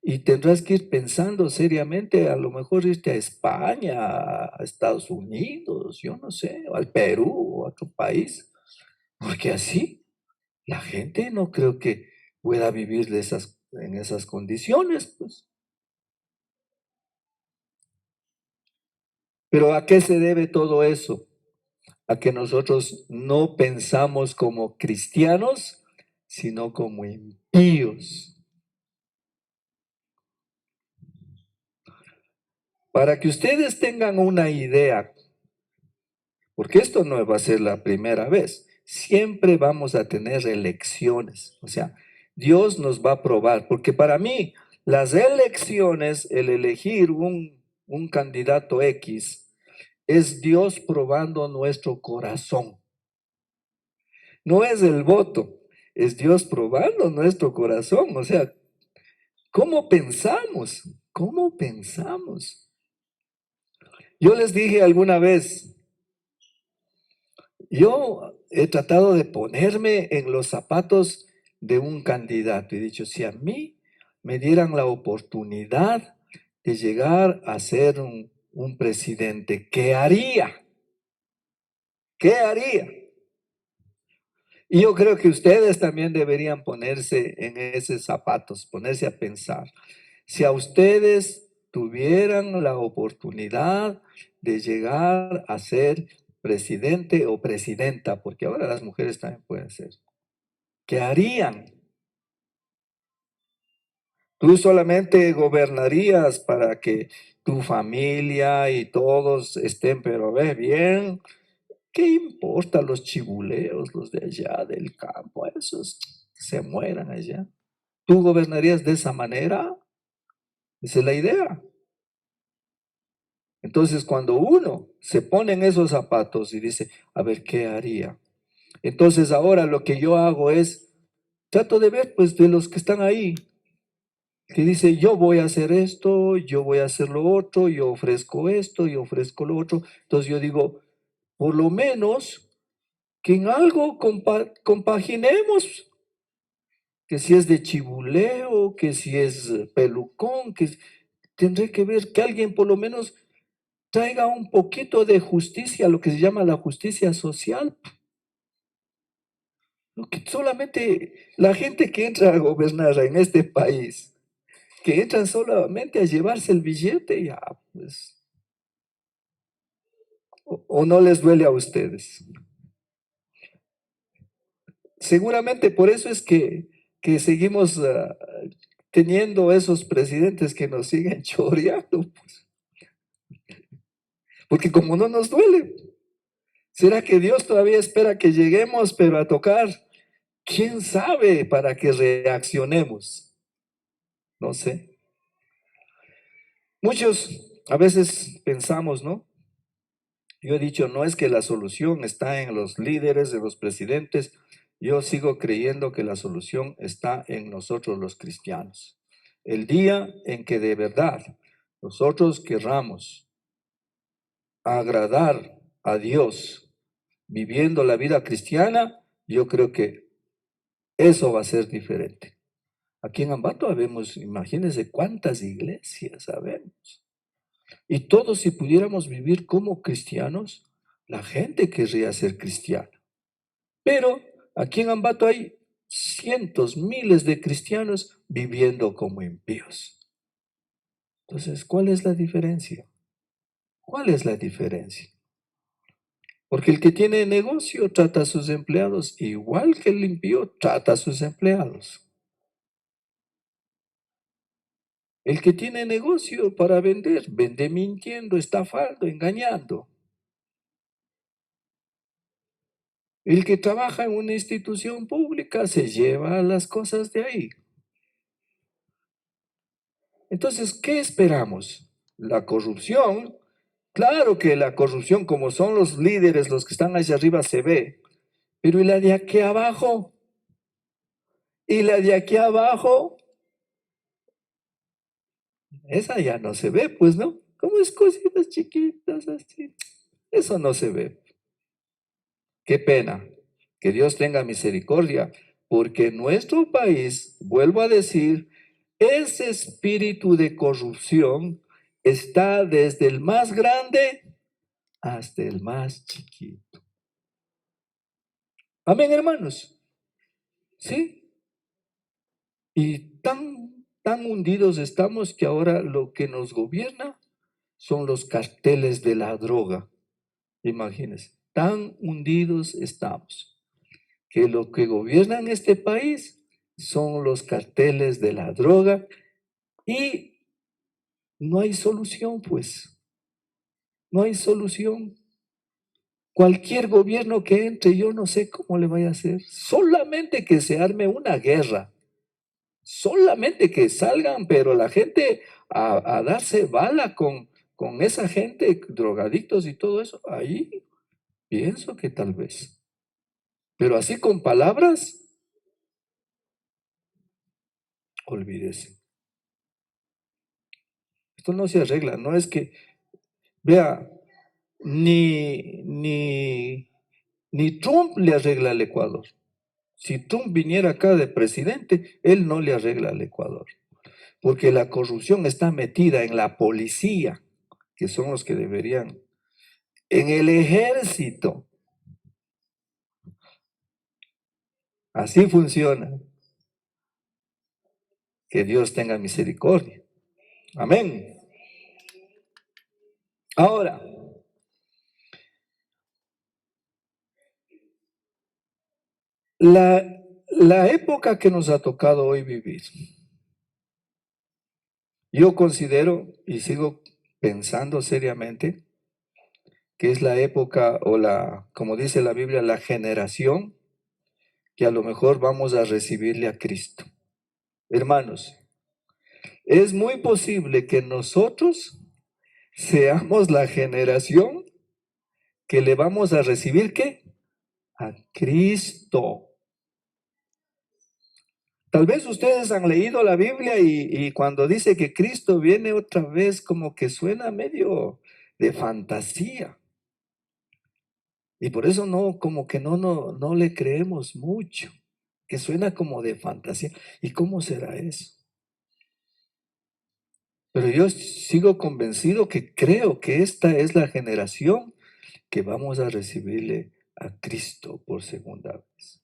Speaker 1: Y tendrás que ir pensando seriamente, a lo mejor irte a España, a Estados Unidos, yo no sé, o al Perú o a otro país, porque así la gente no creo que pueda vivir en esas condiciones, pues. Pero ¿a qué se debe todo eso? A que nosotros no pensamos como cristianos, sino como impíos. Para que ustedes tengan una idea, porque esto no va a ser la primera vez, siempre vamos a tener elecciones, o sea, Dios nos va a probar, porque para mí las elecciones, el elegir un candidato X, es Dios probando nuestro corazón. No es el voto, es Dios probando nuestro corazón, o sea, ¿cómo pensamos? ¿Cómo pensamos? Yo les dije alguna vez, yo he tratado de ponerme en los zapatos de un candidato y he dicho, si a mí me dieran la oportunidad de llegar a ser un presidente, ¿qué haría? ¿Qué haría? Y yo creo que ustedes también deberían ponerse en esos zapatos, ponerse a pensar. Si a ustedes tuvieran la oportunidad de llegar a ser presidente o presidenta, porque ahora las mujeres también pueden ser, ¿qué harían? Tú solamente gobernarías para que tu familia y todos estén, pero ve bien, ¿qué importa los chibuleos, los de allá del campo? Esos se mueran allá. ¿Tú gobernarías de esa manera? Esa es la idea. Entonces, cuando uno se pone en esos zapatos y dice, a ver, ¿qué haría? Entonces, ahora lo que yo hago es, trato de ver, pues, de los que están ahí, que dice, yo voy a hacer esto, yo voy a hacer lo otro, yo ofrezco esto, yo ofrezco lo otro. Entonces, yo digo, por lo menos que en algo compaginemos, que si es de chibuleo, que si es pelucón, que tendré que ver que alguien por lo menos traiga un poquito de justicia, lo que se llama la justicia social. Lo que solamente la gente que entra a gobernar en este país, que entran solamente a llevarse el billete, ya, pues, o no les duele a ustedes. Seguramente por eso es que seguimos teniendo esos presidentes que nos siguen choreando, pues, porque como no nos duele, ¿será que Dios todavía espera que lleguemos, pero a tocar? ¿Quién sabe para que reaccionemos? No sé. Muchos a veces pensamos, ¿no? Yo he dicho, no es que la solución está en los líderes, en los presidentes. Yo sigo creyendo que la solución está en nosotros los cristianos. El día en que de verdad nosotros querramos agradar a Dios viviendo la vida cristiana, yo creo que eso va a ser diferente. Aquí en Ambato habemos, imagínense cuántas iglesias sabemos. Y todos si pudiéramos vivir como cristianos, la gente querría ser cristiana. Pero aquí en Ambato hay cientos, miles de cristianos viviendo como impíos. Entonces, ¿cuál es la diferencia? ¿Cuál es la diferencia? Porque el que tiene negocio trata a sus empleados igual que el impío trata a sus empleados. El que tiene negocio para vender, vende mintiendo, estafando, engañando. El que trabaja en una institución pública se lleva las cosas de ahí. Entonces, ¿qué esperamos? La corrupción. Claro que la corrupción, como son los líderes, los que están allá arriba, se ve. Pero ¿y la de aquí abajo? ¿Y la de aquí abajo? Esa ya no se ve, pues, ¿no? Como es cositas chiquitas así. Eso no se ve. Qué pena. Que Dios tenga misericordia, porque en nuestro país, vuelvo a decir, ese espíritu de corrupción está desde el más grande hasta el más chiquito. Amén, hermanos. ¿Sí? Y tan hundidos estamos que ahora lo que nos gobierna son los carteles de la droga. Imagínense, tan hundidos estamos que lo que gobierna en este país son los carteles de la droga y no hay solución, pues. No hay solución. Cualquier gobierno que entre, yo no sé cómo le vaya a hacer. Solamente que se arme una guerra. Solamente que salgan, pero la gente a darse bala con esa gente, drogadictos y todo eso. Ahí pienso que tal vez. Pero así con palabras, olvídese. Esto no se arregla. No es que, vea, ni Trump le arregla al Ecuador. Si Trump viniera acá de presidente, él no le arregla al Ecuador. Porque la corrupción está metida en la policía, que son los que deberían, en el ejército. Así funciona. Que Dios tenga misericordia. Amén. Ahora, la, la época que nos ha tocado hoy vivir, yo considero y sigo pensando seriamente que es la época o como dice la Biblia, la generación que a lo mejor vamos a recibirle a Cristo. Hermanos, es muy posible que nosotros seamos la generación que le vamos a recibir, ¿qué? A Cristo. Tal vez ustedes han leído la Biblia y cuando dice que Cristo viene otra vez, como que suena medio de fantasía. Y por eso no, como que no le creemos mucho, que suena como de fantasía. ¿Y cómo será eso? Pero yo sigo convencido que creo que esta es la generación que vamos a recibirle a Cristo por segunda vez.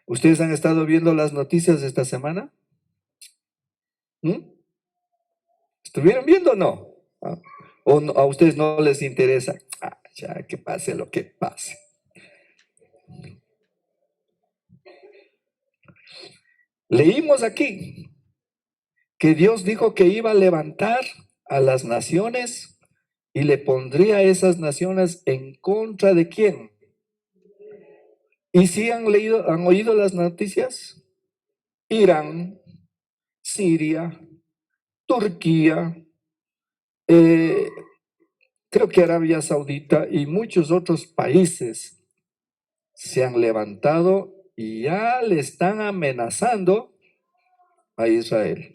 Speaker 1: ¿Ustedes han estado viendo las noticias de esta semana? ¿Mm? ¿Estuvieron viendo o no? ¿Ah? ¿O a ustedes no les interesa? Ah, ya que pase lo que pase. Leímos aquí que Dios dijo que iba a levantar a las naciones y le pondría a esas naciones en contra de quién. ¿Y si han leído, han oído las noticias? Irán, Siria, Turquía, eh, creo que Arabia Saudita y muchos otros países se han levantado y ya le están amenazando a Israel.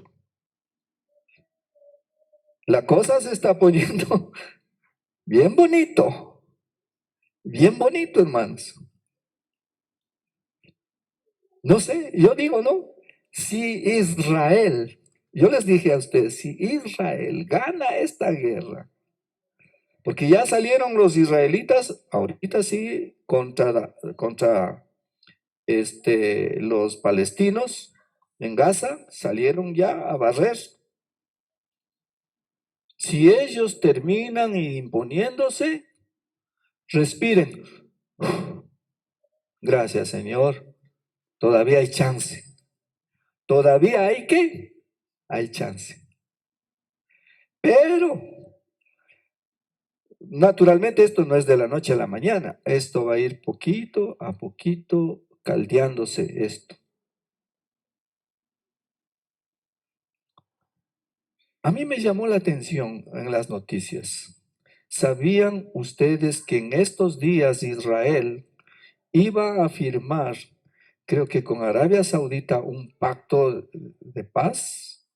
Speaker 1: La cosa se está poniendo bien bonito, hermanos. No sé, yo digo, ¿no? Si Israel, yo les dije a ustedes, si Israel gana esta guerra, porque ya salieron los israelitas, ahorita sí, contra los palestinos en Gaza, salieron ya a barrer. Si ellos terminan imponiéndose, respiren. Gracias, Señor. Todavía hay chance. Todavía hay que, hay chance. Pero, naturalmente, esto no es de la noche a la mañana. Esto va a ir poquito a poquito caldeándose esto. A mí me llamó la atención en las noticias. ¿Sabían ustedes que en estos días Israel iba a firmar, creo que con Arabia Saudita, un pacto de paz?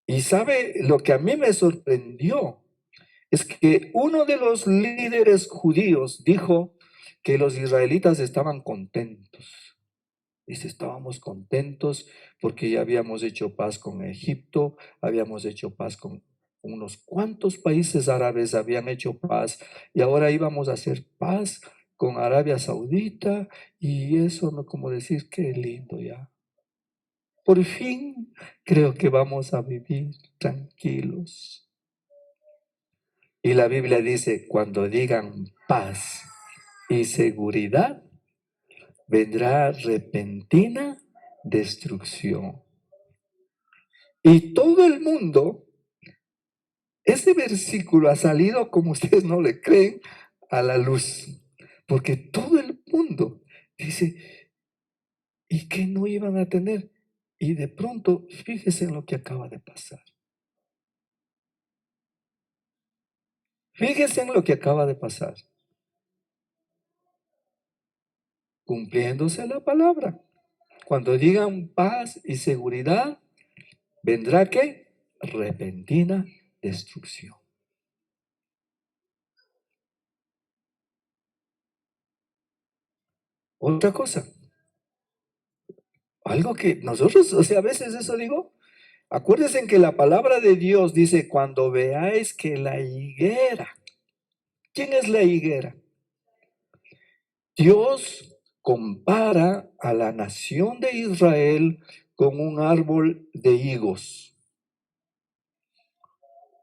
Speaker 1: Y sabe, lo que a mí me sorprendió es que uno de los líderes judíos dijo que los israelitas estaban contentos. Dice, estábamos contentos porque ya habíamos hecho paz con Egipto, habíamos hecho paz con unos cuantos países árabes, habían hecho paz y ahora íbamos a hacer paz con Arabia Saudita y eso, no como decir, qué lindo ya. Por fin creo que vamos a vivir tranquilos. Y la Biblia dice, cuando digan paz y seguridad, vendrá repentina destrucción. Y todo el mundo, ese versículo ha salido, como ustedes no le creen, a la luz. Porque todo el mundo dice, ¿y qué no iban a tener? Y de pronto, fíjese en lo que acaba de pasar. Fíjese en lo que acaba de pasar. Cumpliéndose la palabra. Cuando digan paz y seguridad, vendrá ¿qué? Repentina destrucción. Otra cosa, algo que nosotros, o sea, a veces eso digo, acuérdense que la palabra de Dios dice, cuando veáis que la higuera, ¿quién es la higuera? Dios compara a la nación de Israel con un árbol de higos.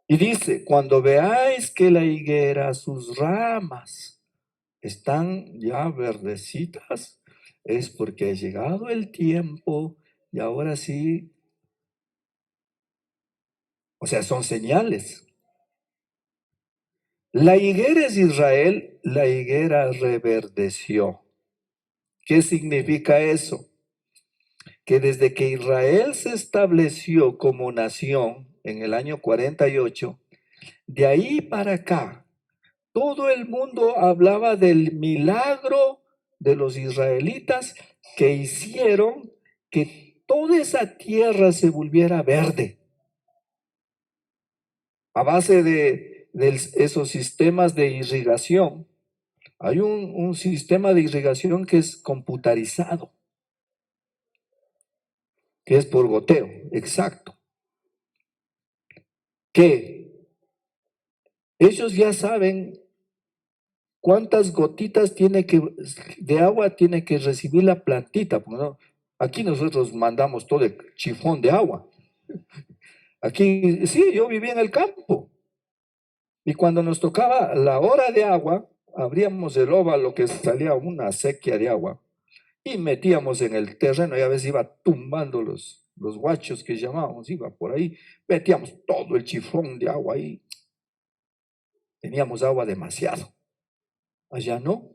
Speaker 1: Y dice, cuando veáis que la higuera, sus ramas están ya verdecitas, es porque ha llegado el tiempo y ahora sí, o sea, son señales. La higuera es Israel, la higuera reverdeció. ¿Qué significa eso? Que desde que Israel se estableció como nación en el año 48, de ahí para acá, todo el mundo hablaba del milagro de los israelitas que hicieron que toda esa tierra se volviera verde a base de esos sistemas de irrigación. Hay un sistema de irrigación que es computarizado, que es por goteo, exacto, que ellos ya saben cuántas gotitas de agua tiene que recibir la plantita. Porque no, aquí nosotros mandamos todo el chifón de agua. Aquí, sí, yo vivía en el campo. Y cuando nos tocaba la hora de agua, abríamos el óvalo que salía una sequía de agua y metíamos en el terreno y a veces iba tumbando los guachos que llamábamos, iba por ahí, metíamos todo el chifón de agua ahí. Teníamos agua demasiado. Allá no.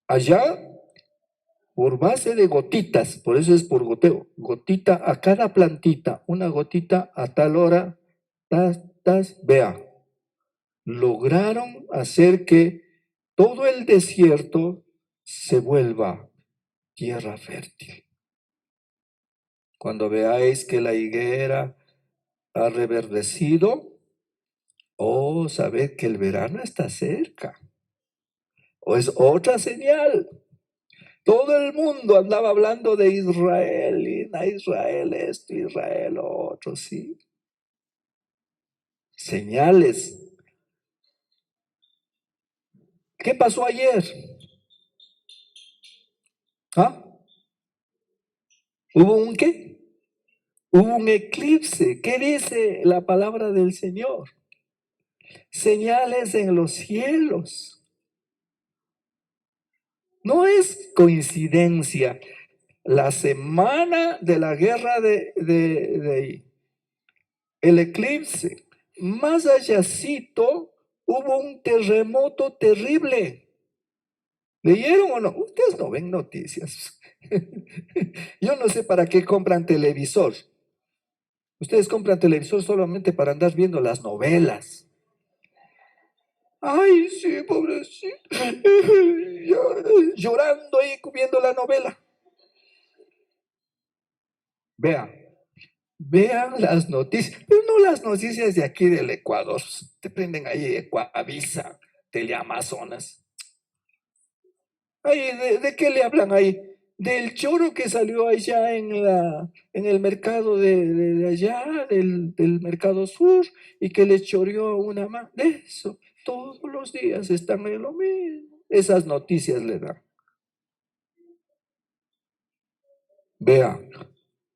Speaker 1: Allá, por base de gotitas, por eso es por goteo, gotita a cada plantita, una gotita a tal hora, vea. Lograron hacer que todo el desierto se vuelva tierra fértil. Cuando veáis que la higuera ha reverdecido, sabed que el verano está cerca. O es otra señal. Todo el mundo andaba hablando de Israel, y Israel esto, Israel lo otro, sí. Señales. ¿Qué pasó ayer? ¿Ah? ¿Hubo un qué? Hubo un eclipse. ¿Qué dice la palabra del Señor? Señales en los cielos. No es coincidencia. La semana de la guerra el eclipse, más allácito hubo un terremoto terrible. ¿Leyeron o no? Ustedes no ven noticias. Yo no sé para qué compran televisor. Ustedes compran televisor solamente para andar viendo las novelas. Ay, sí, pobrecito. Llorando ahí viendo la novela. Vean las noticias, pero no las noticias de aquí del Ecuador. Te prenden ahí Ecuavisa, Teleamazonas. Ay, ¿de qué le hablan ahí? Del choro que salió allá en el mercado de allá, del mercado sur, y que le choreó una más. De eso, todos los días están en lo mismo. Esas noticias le dan. Vea,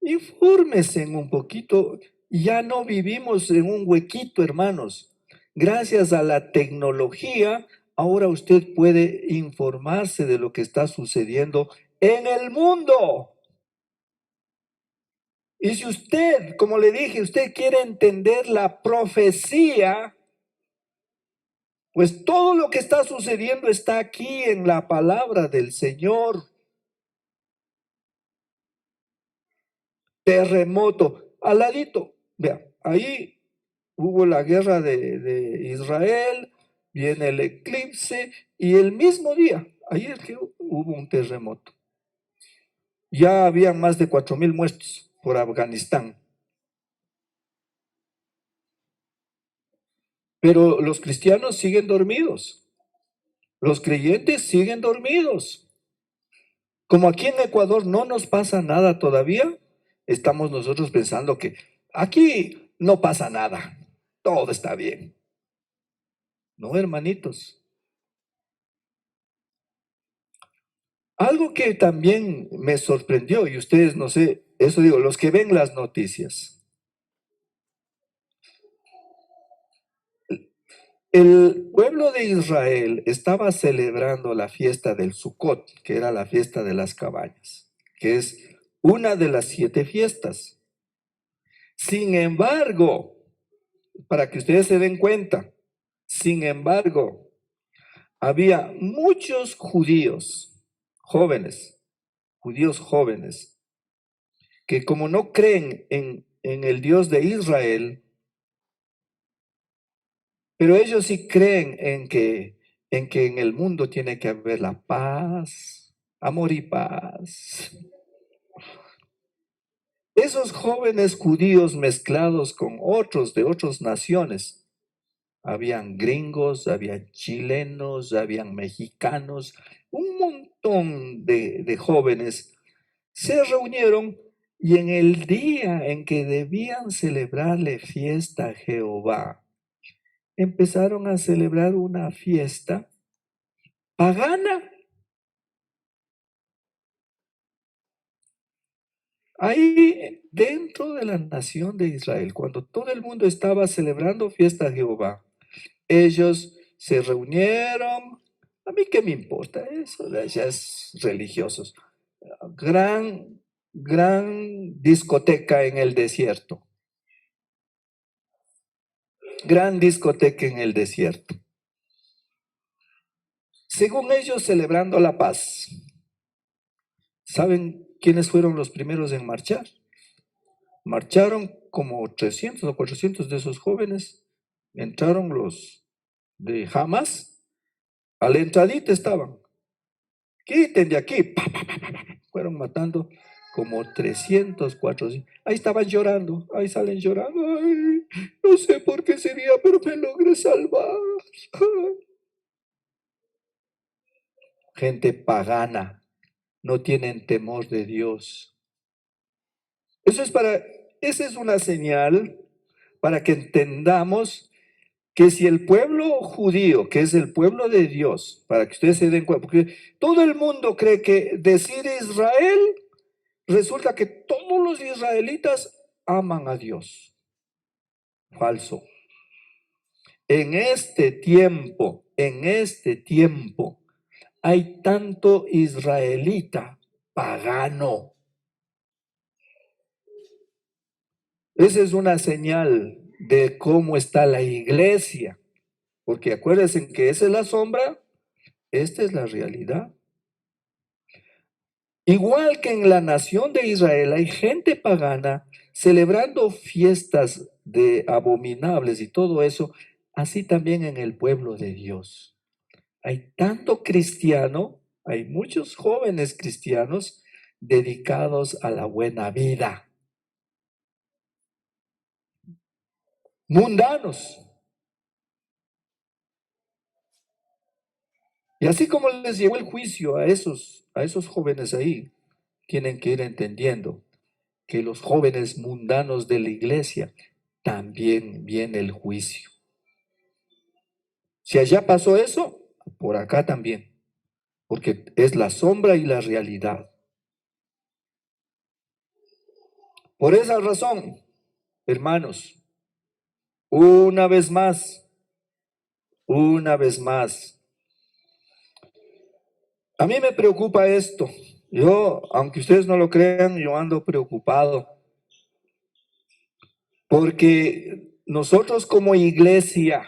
Speaker 1: infórmese un poquito. Ya no vivimos en un huequito, hermanos. Gracias a la tecnología, ahora usted puede informarse de lo que está sucediendo en el mundo. Y si usted, como le dije, usted quiere entender la profecía, pues todo lo que está sucediendo está aquí en la palabra del Señor. Terremoto, al ladito, vea, ahí hubo la guerra de Israel, viene el eclipse y el mismo día, ayer que hubo un terremoto. Ya habían más de 4,000 muertos por Afganistán. Pero los cristianos siguen dormidos. Los creyentes siguen dormidos. Como aquí en Ecuador no nos pasa nada todavía, estamos nosotros pensando que aquí no pasa nada, todo está bien. No, hermanitos. Algo que también me sorprendió, y ustedes no sé, eso digo, los que ven las noticias. El pueblo de Israel estaba celebrando la fiesta del Sukkot, que era la fiesta de las cabañas, que es una de las 7 fiestas. Sin embargo, para que ustedes se den cuenta, sin embargo, había muchos judíos jóvenes, que como no creen en el Dios de Israel, pero ellos sí creen en que en el mundo tiene que haber la paz, amor y paz. Esos jóvenes judíos mezclados con otros de otras naciones, habían gringos, habían chilenos, habían mexicanos, un montón de jóvenes se reunieron y en el día en que debían celebrarle fiesta a Jehová, empezaron a celebrar una fiesta pagana. Ahí dentro de la nación de Israel, cuando todo el mundo estaba celebrando fiesta a Jehová, ellos se reunieron. A mí qué me importa eso, ya es religiosos. Gran discoteca en el desierto. Gran discoteca en el desierto. Según ellos, celebrando la paz. ¿Saben quiénes fueron los primeros en marchar? Marcharon como 300 o 400 de esos jóvenes. Entraron los de Hamas. A la entradita estaban. Quiten de aquí. Pa, pa, pa, pa, pa. Fueron matando como 300, 400. Ahí estaban llorando. Ahí salen llorando. Ay, no sé por qué sería, pero me logré salvar. Gente pagana. No tienen temor de Dios. Esa es una señal para que entendamos que si el pueblo judío, que es el pueblo de Dios, para que ustedes se den cuenta, porque todo el mundo cree que decir Israel, resulta que todos los israelitas aman a Dios. Falso. En este tiempo, hay tanto israelita pagano. Esa es una señal de cómo está la iglesia, porque acuérdense que esa es la sombra, esta es la realidad. Igual que en la nación de Israel hay gente pagana celebrando fiestas de abominables y todo eso, así también en el pueblo de Dios. Hay tanto cristiano, hay muchos jóvenes cristianos dedicados a la buena vida. Mundanos. Y así como les llegó el juicio a esos jóvenes ahí, tienen que ir entendiendo que los jóvenes mundanos de la iglesia también viene el juicio. Si allá pasó eso, por acá también, porque es la sombra y la realidad. Por esa razón, hermanos, una vez más, a mí me preocupa esto. Yo, aunque ustedes no lo crean, yo ando preocupado. Porque nosotros como iglesia,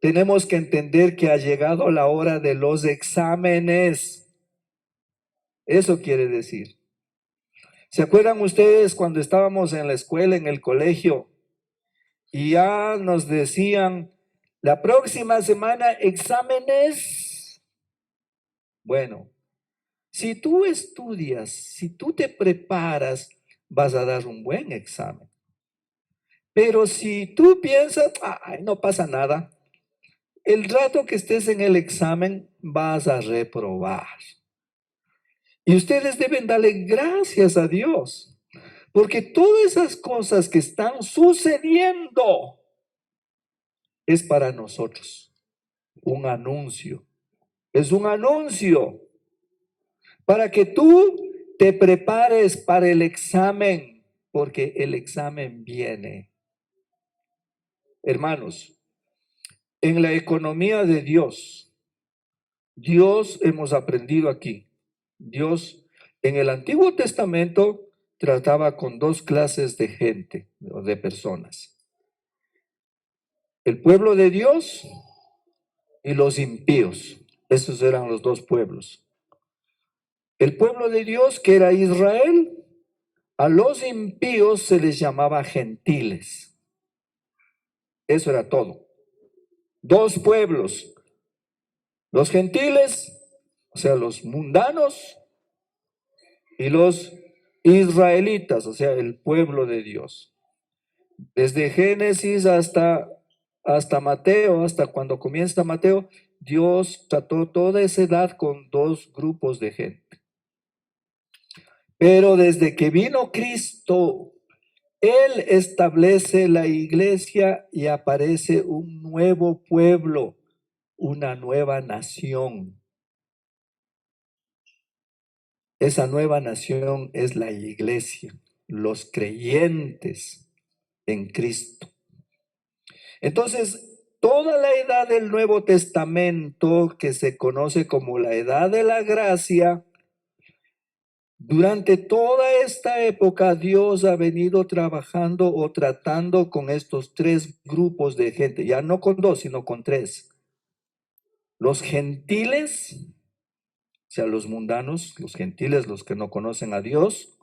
Speaker 1: tenemos que entender que ha llegado la hora de los exámenes. Eso quiere decir. ¿Se acuerdan ustedes cuando estábamos en la escuela, en el colegio, y ya nos decían, la próxima semana exámenes? Bueno, si tú estudias, si tú te preparas, vas a dar un buen examen. Pero si tú piensas, ay, no pasa nada, el rato que estés en el examen vas a reprobar. Y ustedes deben darle gracias a Dios, porque todas esas cosas que están sucediendo es para nosotros. Un anuncio. Es un anuncio para que tú te prepares para el examen, porque el examen viene. Hermanos, en la economía de Dios, hemos aprendido aquí, Dios en el Antiguo Testamento trataba con dos clases de gente o de personas. El pueblo de Dios y los impíos. Esos eran los dos pueblos. El pueblo de Dios, que era Israel, a los impíos se les llamaba gentiles. Eso era todo. Dos pueblos. Los gentiles, o sea, los mundanos, y los israelitas, o sea, el pueblo de Dios. Desde Génesis hasta Mateo, hasta cuando comienza Mateo, Dios trató toda esa edad con dos grupos de gente. Pero desde que vino Cristo, Él establece la iglesia y aparece un nuevo pueblo, una nueva nación. Esa nueva nación es la iglesia, los creyentes en Cristo. Entonces, toda la edad del Nuevo Testamento, que se conoce como la edad de la gracia, durante toda esta época Dios ha venido trabajando o tratando con estos tres grupos de gente, ya no con dos, sino con tres. Los gentiles, o sea, los mundanos, los gentiles, los que no conocen a Dios,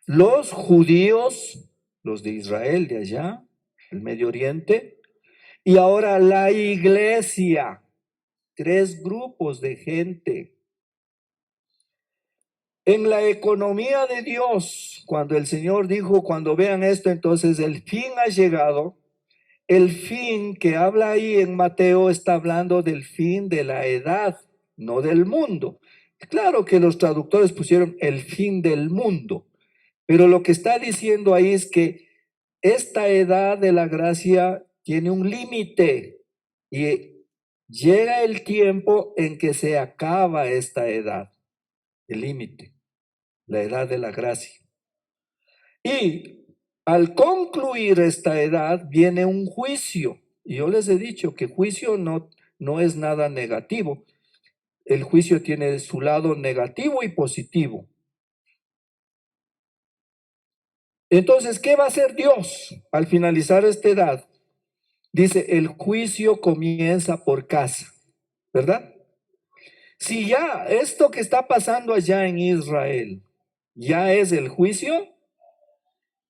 Speaker 1: los judíos, los de Israel de allá, el Medio Oriente, y ahora la iglesia, tres grupos de gente. En la economía de Dios, cuando el Señor dijo, cuando vean esto, entonces el fin ha llegado. El fin que habla ahí en Mateo está hablando del fin de la edad, no del mundo. Claro que los traductores pusieron el fin del mundo, pero lo que está diciendo ahí es que esta edad de la gracia tiene un límite y llega el tiempo en que se acaba esta edad, el límite, la edad de la gracia. Y al concluir esta edad viene un juicio. Y yo les he dicho que juicio no es nada negativo. El juicio tiene su lado negativo y positivo. Entonces, ¿qué va a hacer Dios al finalizar esta edad? Dice, el juicio comienza por casa, ¿verdad? Si ya esto que está pasando allá en Israel ya es el juicio,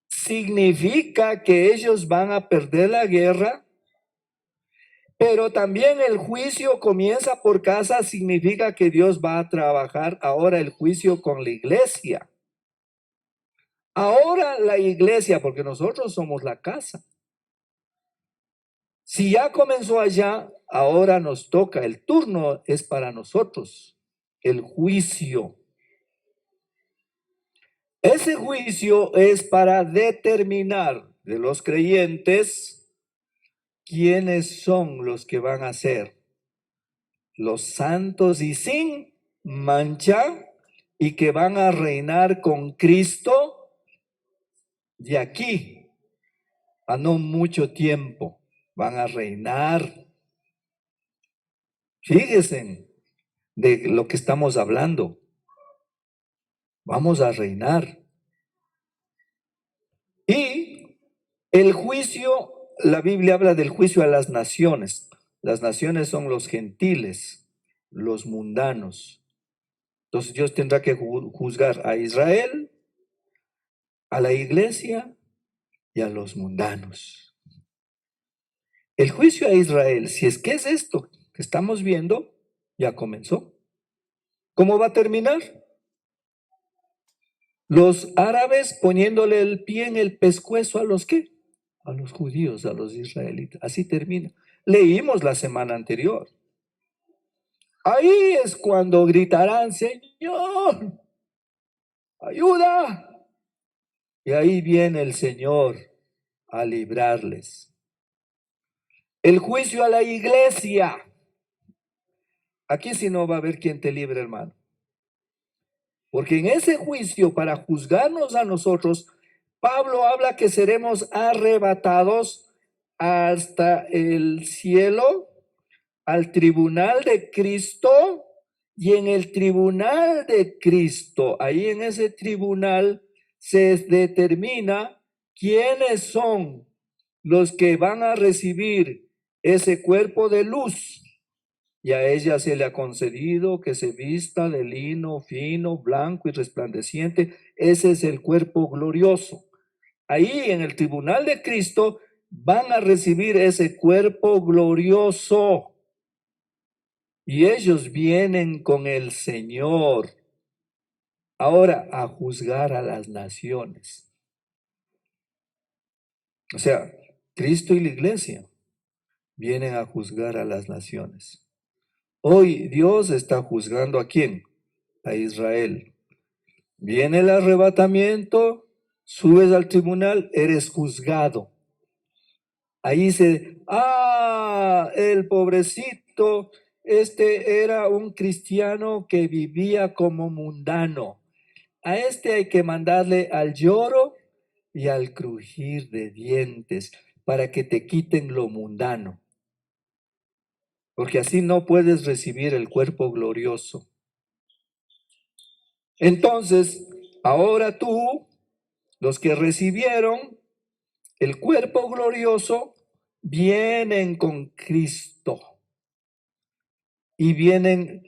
Speaker 1: significa que ellos van a perder la guerra, pero también el juicio comienza por casa, significa que Dios va a trabajar ahora el juicio con la iglesia. Ahora la iglesia, porque nosotros somos la casa. Si ya comenzó allá, ahora nos toca, el turno es para nosotros, el juicio. Ese juicio es para determinar de los creyentes quiénes son los que van a ser los santos y sin mancha y que van a reinar con Cristo de aquí a no mucho tiempo. Van a reinar. Fíjense de lo que estamos hablando. Vamos a reinar. Y el juicio, la Biblia habla del juicio a las naciones. Las naciones son los gentiles, los mundanos. Entonces Dios tendrá que juzgar a Israel, a la iglesia y a los mundanos. El juicio a Israel, si es que es esto que estamos viendo, ya comenzó. ¿Cómo va a terminar? Los árabes poniéndole el pie en el pescuezo a los ¿qué? A los judíos, a los israelitas. Así termina. Leímos la semana anterior. Ahí es cuando gritarán, Señor, ayuda. Y ahí viene el Señor a librarles. El juicio a la iglesia. Aquí sí no va a haber quien te libre, hermano. Porque en ese juicio, para juzgarnos a nosotros, Pablo habla que seremos arrebatados hasta el cielo, al tribunal de Cristo, y en el tribunal de Cristo, ahí en ese tribunal se determina quiénes son los que van a recibir ese cuerpo de luz. Y a ella se le ha concedido que se vista de lino fino, blanco y resplandeciente. Ese es el cuerpo glorioso. Ahí en el tribunal de Cristo van a recibir ese cuerpo glorioso. Y ellos vienen con el Señor ahora a juzgar a las naciones. O sea, Cristo y la iglesia vienen a juzgar a las naciones. Hoy Dios está juzgando ¿a quién? A Israel. Viene el arrebatamiento, subes al tribunal, eres juzgado. Ahí el pobrecito, este era un cristiano que vivía como mundano. A este hay que mandarle al lloro y al crujir de dientes para que te quiten lo mundano. Porque así no puedes recibir el cuerpo glorioso. Entonces, ahora tú, los que recibieron el cuerpo glorioso, vienen con Cristo. Y vienen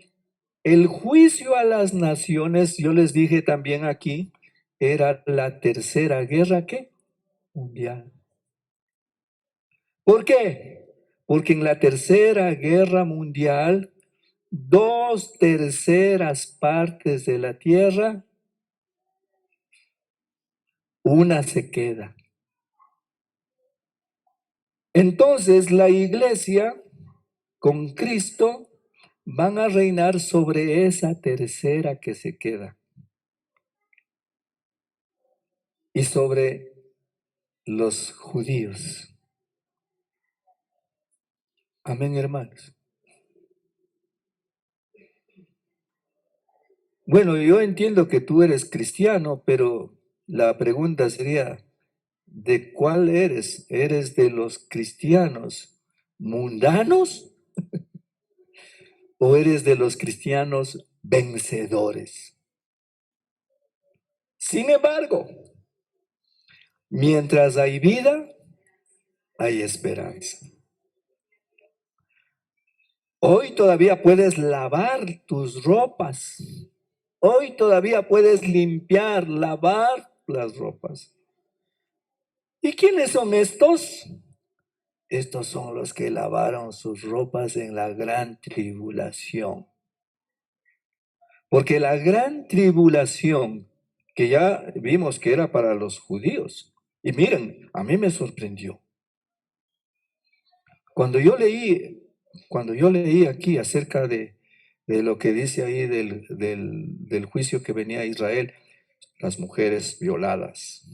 Speaker 1: el juicio a las naciones, yo les dije también aquí, era la tercera guerra, ¿qué? Mundial. ¿Por qué? Porque en la tercera guerra mundial, 2/3 partes de la tierra, una se queda. Entonces la iglesia con Cristo van a reinar sobre esa tercera que se queda. Y sobre los judíos. Amén, hermanos. Bueno, yo entiendo que tú eres cristiano, pero la pregunta sería, ¿de cuál eres? ¿Eres de los cristianos mundanos o eres de los cristianos vencedores? Sin embargo, mientras hay vida, hay esperanza. Hoy todavía puedes lavar tus ropas. Hoy todavía puedes limpiar, lavar las ropas. ¿Y quiénes son estos? Estos son los que lavaron sus ropas en la gran tribulación. Porque la gran tribulación, que ya vimos que era para los judíos. Y miren, a mí me sorprendió. Cuando yo leí aquí acerca de lo que dice ahí del juicio que venía a Israel, las mujeres violadas,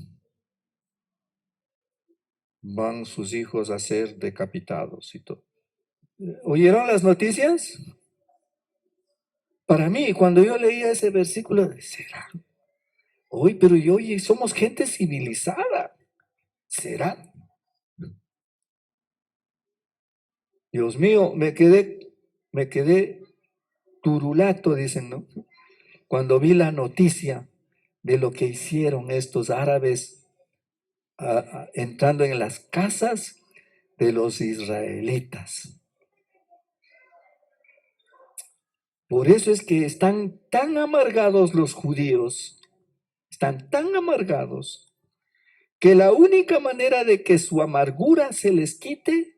Speaker 1: van sus hijos a ser decapitados y todo. ¿Oyeron las noticias? Para mí, cuando yo leía ese versículo, ¿será? Hoy, pero somos gente civilizada. ¿Será? Dios mío, me quedé turulato, dicen, ¿no? Cuando vi la noticia de lo que hicieron estos árabes entrando en las casas de los israelitas. Por eso es que están tan amargados los judíos, están tan amargados, que la única manera de que su amargura se les quite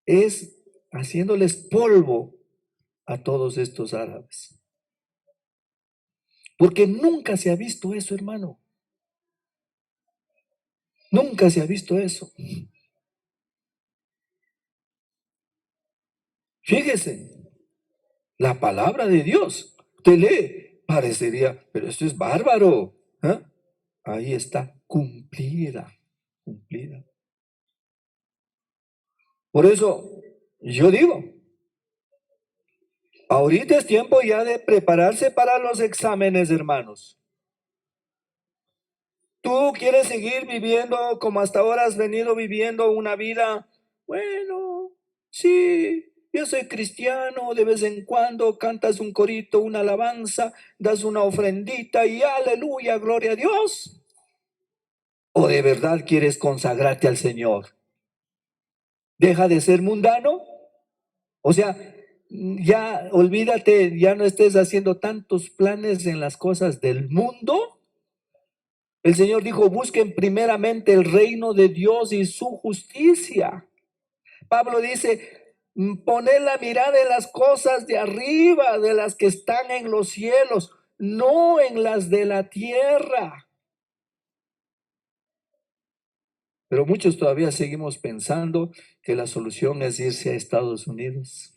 Speaker 1: es haciéndoles polvo a todos estos árabes. Porque nunca se ha visto eso, hermano. Nunca se ha visto eso. Fíjese, la palabra de Dios, te lee, parecería, pero esto es bárbaro. ¿Eh? Ahí está, cumplida, cumplida. Por eso, yo digo, ahorita es tiempo ya de prepararse para los exámenes, hermanos. ¿Tú quieres seguir viviendo como hasta ahora has venido viviendo una vida Bueno, sí, yo soy cristiano, de vez en cuando cantas un corito, una alabanza, das una ofrendita y aleluya, gloria a Dios. ¿O de verdad quieres consagrarte al Señor? ¿Deja de ser mundano? O sea, ya olvídate, ya no estés haciendo tantos planes en las cosas del mundo. El Señor dijo, busquen primeramente el reino de Dios y su justicia. Pablo dice, poned la mirada en las cosas de arriba, de las que están en los cielos, no en las de la tierra. Pero muchos todavía seguimos pensando que la solución es irse a Estados Unidos.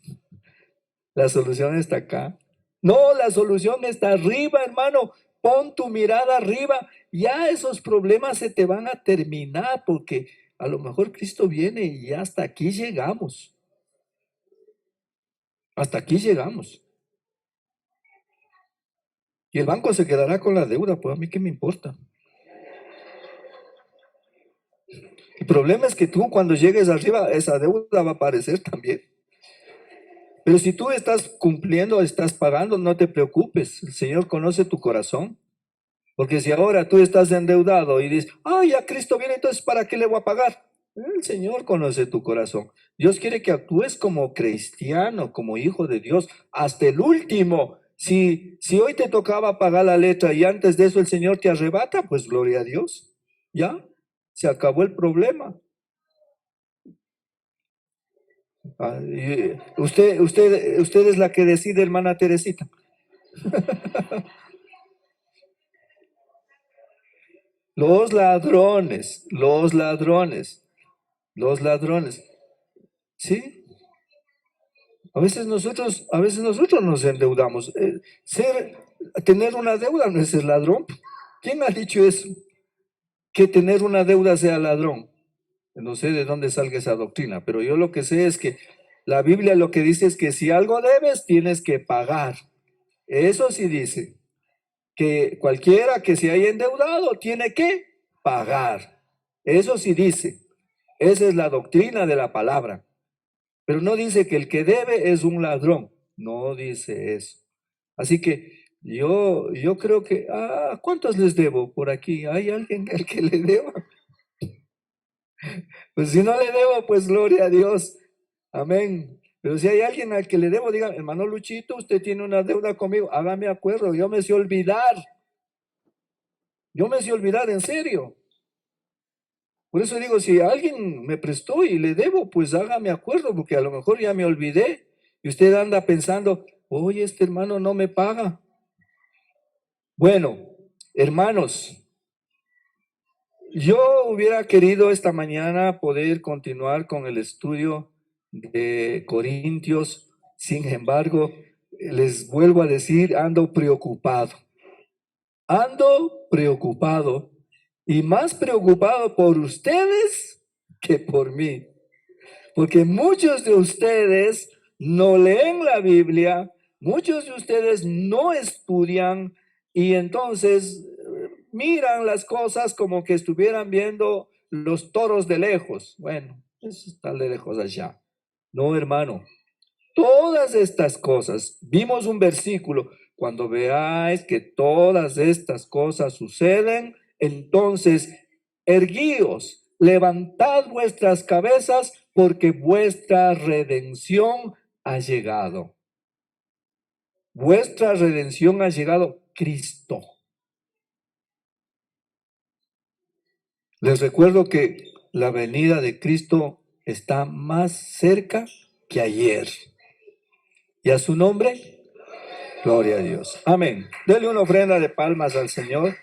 Speaker 1: La solución está acá. No, la solución está arriba, hermano. Pon tu mirada arriba. Ya esos problemas se te van a terminar porque a lo mejor Cristo viene y hasta aquí llegamos. Hasta aquí llegamos. Y el banco se quedará con la deuda, pues a mí qué me importa. El problema es que tú cuando llegues arriba, esa deuda va a aparecer también. Pero si tú estás cumpliendo, estás pagando, no te preocupes. El Señor conoce tu corazón. Porque si ahora tú estás endeudado y dices, ya Cristo viene, entonces ¿para qué le voy a pagar? El Señor conoce tu corazón. Dios quiere que actúes como cristiano, como hijo de Dios, hasta el último. Si hoy te tocaba pagar la letra y antes de eso el Señor te arrebata, pues gloria a Dios. Ya, se acabó el problema. Usted es la que decide, hermana Teresita. Los ladrones, los ladrones, los ladrones. ¿Sí? A veces nosotros nos endeudamos. Tener una deuda no es ser ladrón. ¿Quién ha dicho eso? Que tener una deuda sea ladrón. No sé de dónde salga esa doctrina, pero yo lo que sé es que la Biblia lo que dice es que si algo debes, tienes que pagar. Eso sí dice que cualquiera que se haya endeudado tiene que pagar. Eso sí dice. Esa es la doctrina de la palabra. Pero no dice que el que debe es un ladrón. No dice eso. Así que yo creo que, ¿cuántos les debo por aquí? ¿Hay alguien al que le deba? Pues si no le debo, pues gloria a Dios. Amén. Pero si hay alguien al que le debo, diga, hermano Luchito, usted tiene una deuda conmigo, hágame acuerdo, yo me sé olvidar. Yo me sé olvidar, en serio. Por eso digo, si alguien me prestó y le debo, pues hágame acuerdo, porque a lo mejor ya me olvidé. Y usted anda pensando, oye, este hermano no me paga. Bueno, hermanos, yo hubiera querido esta mañana poder continuar con el estudio de Corintios. Sin embargo, les vuelvo a decir, ando preocupado. Ando preocupado y más preocupado por ustedes que por mí. Porque muchos de ustedes no leen la Biblia, muchos de ustedes no estudian y entonces miran las cosas como que estuvieran viendo los toros de lejos. Bueno, eso está de lejos allá. No, hermano. Todas estas cosas, vimos un versículo, cuando veáis que todas estas cosas suceden, entonces erguíos, levantad vuestras cabezas, porque vuestra redención ha llegado. Vuestra redención ha llegado, Cristo. Les recuerdo que la venida de Cristo está más cerca que ayer. ¿Y a su nombre? Gloria a Dios. Amén. Dele una ofrenda de palmas al Señor.